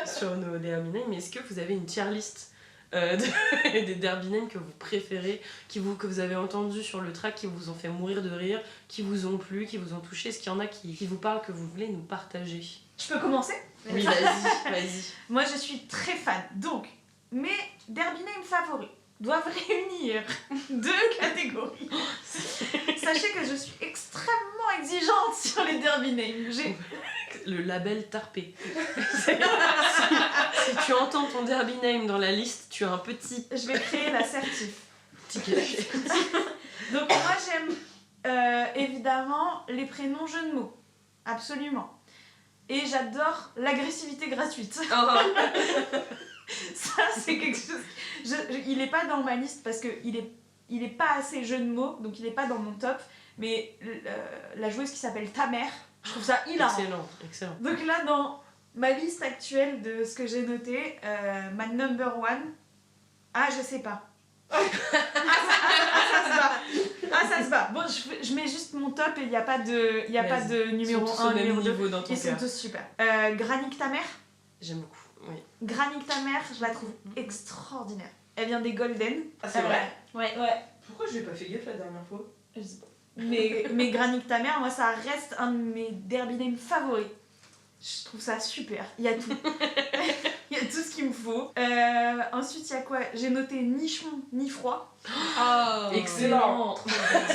sur nos derby names, mais est-ce que vous avez une tier list des derby names que vous préférez, que vous avez entendu sur le track, qui vous ont fait mourir de rire, qui vous ont plu, qui vous ont touché? Est-ce qu'il y en a qui vous parlent, que vous voulez nous partager? Je peux commencer? Oui, vas-y. Moi, je suis très fan. Donc, mes derby names favoris doivent réunir 2 catégories. Sachez que je suis extrêmement exigeante sur les derby names. J'ai le label Tarpé. Si tu entends ton derby name dans la liste, tu as un petit... Je vais créer l'assertif. Petit cachet. Donc moi, j'aime Évidemment, les prénoms jeux de mots. Absolument. Et j'adore l'agressivité gratuite. Ça, c'est quelque chose... il est pas dans ma liste parce qu'il est pas assez jeu de mots, donc il est pas dans mon top. Mais la joueuse qui s'appelle Ta Mère, je trouve ça hilarant. Excellent. Donc là, dans ma liste actuelle de ce que j'ai noté, ma number one... Ah, je sais pas. Ça se bat. Bon, je mets juste mon top et il n'y a pas de numéro 1, numéro 2. Ils sont tous super. Granique Ta Mère. J'aime beaucoup, oui. Granique Ta Mère, je la trouve extraordinaire. Elle vient des Golden. Ah, c'est vrai? Ouais. Pourquoi je n'ai pas fait gaffe la dernière fois? Je sais pas. Mais Granique Ta Mère, moi, ça reste un de mes derby names favoris. Je trouve ça super. Il y a tout. Il y a tout ce qu'il me faut. Ensuite, il y a quoi? J'ai noté ni chaud ni froid. Oh, excellent.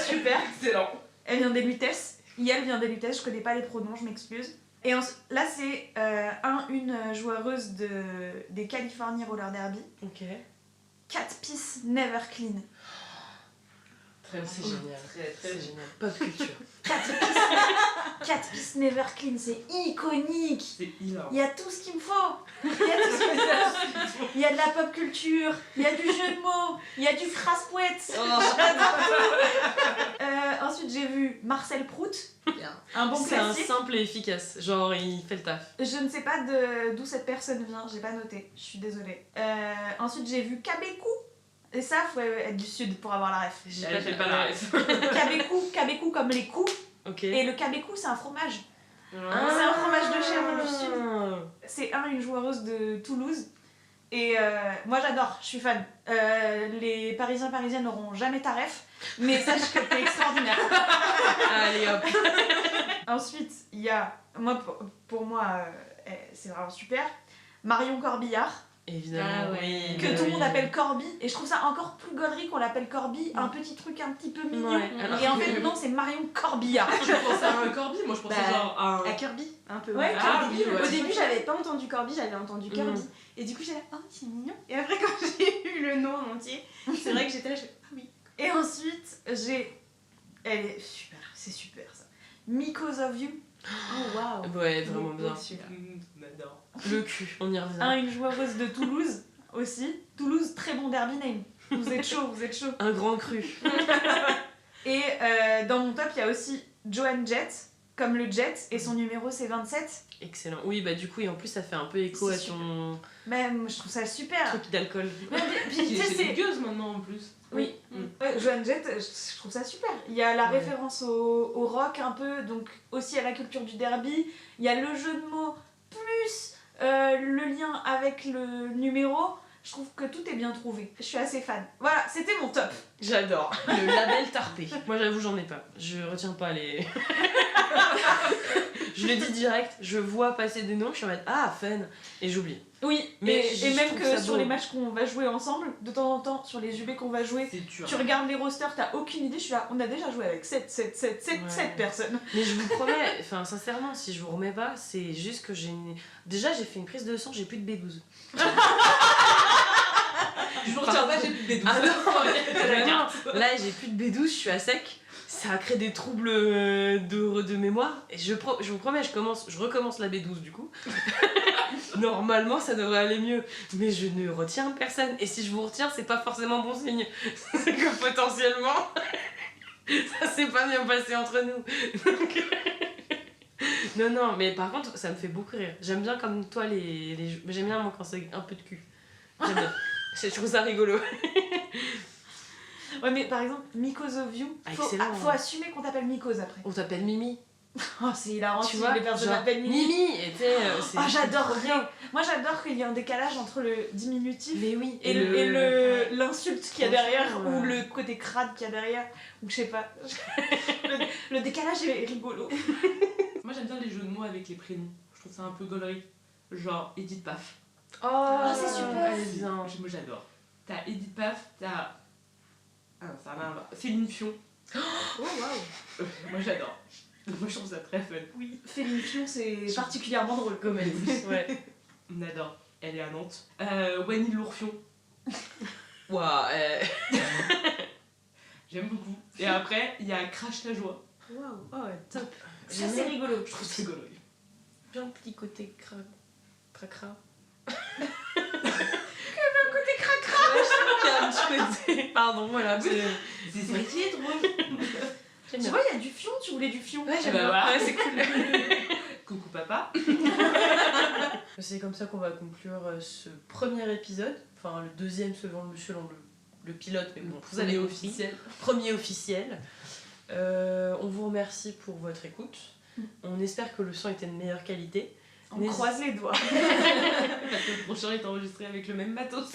Super. Excellent. Elle vient des Lutèces. Elle vient des Lutèces, je connais pas les pronoms, je m'excuse. Et là, c'est une joueuse des California Roller Derby. Ok. Cat Piece Never Clean. Très C'est bon. génial. Très C'est génial. Pop culture. Cat Piece Never Clean, c'est iconique. C'est hilarant. Il y a tout ce qu'il me faut. Il y a de la pop culture, il y a du jeu de mots, il y a du phrase-poète. Ensuite, j'ai vu Marcel Prout. Un bon C'est un classique. simple et efficace. Genre, il fait le taf. Je ne sais pas d'où cette personne vient, j'ai pas noté, je suis désolée. Ensuite, j'ai vu Kabekou. Et ça, faut être du sud pour avoir la ref. J'ai Elle fait pas la ref. Kabekou comme les coups. Ok. Et le Kabekou, c'est un fromage. Ah. C'est un fromage de chèvre du sud. C'est une joueuse de Toulouse. Et moi j'adore, je suis fan. Les Parisiens n'auront jamais ta ref, mais sache que t'es extraordinaire. Allez hop. Ensuite, il y a, pour moi, c'est vraiment super, Marion Corbillard, Évidemment, oui. que tout le monde appelle Corby. Et je trouve ça encore plus gaulerie qu'on l'appelle Corby, un petit truc un petit peu mignon. Ouais, alors Et en fait, non, c'est Marion Corbillard. Je pensais à un Corby, moi je pensais genre à un... À Kirby, un peu. Ouais, Kirby, ouais. Au début, j'avais pas entendu Corby, j'avais entendu Kirby. Et du coup, j'étais là, oh, c'est mignon. Et après, quand j'ai eu le nom en entier, c'est vrai que j'étais là, je fais, ah oui. Et ensuite, elle est super, c'est super ça. Because of You. Oh waouh. Ouais, vraiment bien. On adore. Le cul, on y revient. Une joueuse de Toulouse aussi. Toulouse, très bon derby name. Vous êtes chaud, vous êtes chaud. Un grand cru. Et dans mon top, il y a aussi Joan Jett, comme le Jet, et son numéro c'est 27. Excellent. Oui, bah du coup, et en plus, ça fait un peu écho C'est à ton Même, je trouve ça super. truc d'alcool. Puis, tu sais, C'est c'est... dégueuse maintenant en plus. Oui. Joan Jett, je trouve ça super. Il y a la Ouais. référence au rock un peu, donc aussi à la culture du derby. Il y a le jeu de mots, plus le lien avec le numéro. Je trouve que tout est bien trouvé. Je suis assez fan. Voilà, c'était mon top. J'adore. Le label tarpé. Moi, j'avoue, j'en ai pas. Je retiens pas les... Je le dis direct, je vois passer des noms, je suis en mode ah, fun, et j'oublie. Oui, Mais et je même trouve que ça sur beau. les matchs qu'on va jouer ensemble, de temps en temps, sur les UB qu'on va jouer, C'est dur. tu regardes les rosters, t'as aucune idée, je suis là, on a déjà joué avec 7 personnes. Mais je vous promets, enfin sincèrement, si je vous remets pas, c'est juste que déjà j'ai fait une prise de sang, j'ai plus de B12. Je vous retiens pas, j'ai plus de B12. Ah non, vraiment, là j'ai plus de B12, je suis à sec. Ça a créé des troubles de mémoire. Et je vous promets, je recommence la B12 du coup. Normalement, ça devrait aller mieux. Mais je ne retiens personne. Et si je vous retiens, c'est pas forcément bon signe. C'est que potentiellement, ça s'est pas bien passé entre nous. Donc, non, mais par contre, ça me fait beaucoup rire. J'aime bien comme toi les jeux. J'aime bien moi quand c'est un peu de cul. J'aime bien. Je trouve ça rigolo. Ouais, mais par exemple, Because of You, Excellent. faut assumer qu'on t'appelle Mikos après. On t'appelle Mimi. Oh, c'est hilarant, Tu si vois, les personnes genre, m'appellent Mimi. Mimi était. Oh, j'adore rien. Moi, j'adore qu'il y ait un décalage entre le diminutif Mais oui. et l'insulte qu'il y a derrière, ou le côté crade qu'il y a derrière, ou je sais pas. le décalage est rigolo. Moi j'aime bien les jeux de mots avec les prénoms. Je trouve ça un peu gaulerie. Genre Edith Paf. Oh, c'est super. Elle est bien. Moi j'adore. T'as Edith Paf, t'as. Ah non, ça n'a rien à voir. Céline Fion. Oh, waouh. Moi j'adore. Moi je trouve ça très fun. Oui, Féline Fion, c'est particulièrement drôle. Comme elle dit. Ouais. On adore. Elle est à Nantes. Wany Lourfion. Waouh. J'aime beaucoup. Et après, il y a Crash la joie. Waouh, oh, top. Ça, c'est rigolo. Je trouve ça rigolo. Bien le petit côté cracra. Un petit côté. Pardon, voilà. C'est ça qui est drôle. Tu vois, il y a du fion, tu voulais du fion. Ouais, j'aime Bah bien. voilà. Ouais, c'est cool. Coucou papa. C'est comme ça qu'on va conclure ce premier épisode. Enfin, le deuxième selon le pilote, mais bon, vous allez officiel. Premier officiel. On vous remercie pour votre écoute. On espère que le son était de meilleure qualité. On croise les doigts. Parce que le prochain est enregistré avec le même matos.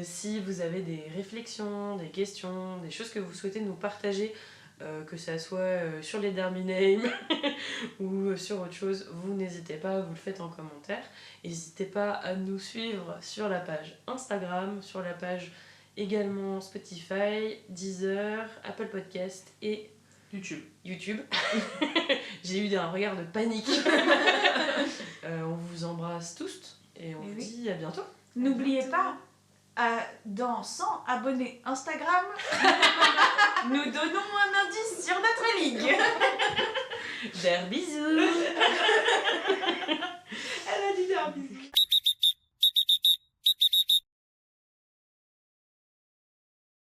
Si vous avez des réflexions, des questions, des choses que vous souhaitez nous partager, que ça soit sur les Derby Names ou sur autre chose, vous n'hésitez pas, vous le faites en commentaire. N'hésitez pas à nous suivre sur la page Instagram, sur la page également Spotify, Deezer, Apple Podcast et YouTube. J'ai eu un regard de panique. On vous embrasse tous et on vous dit à bientôt. N'oubliez pas, dans 100 abonnés Instagram, nous donnons un indice sur notre ligue. Des bisous.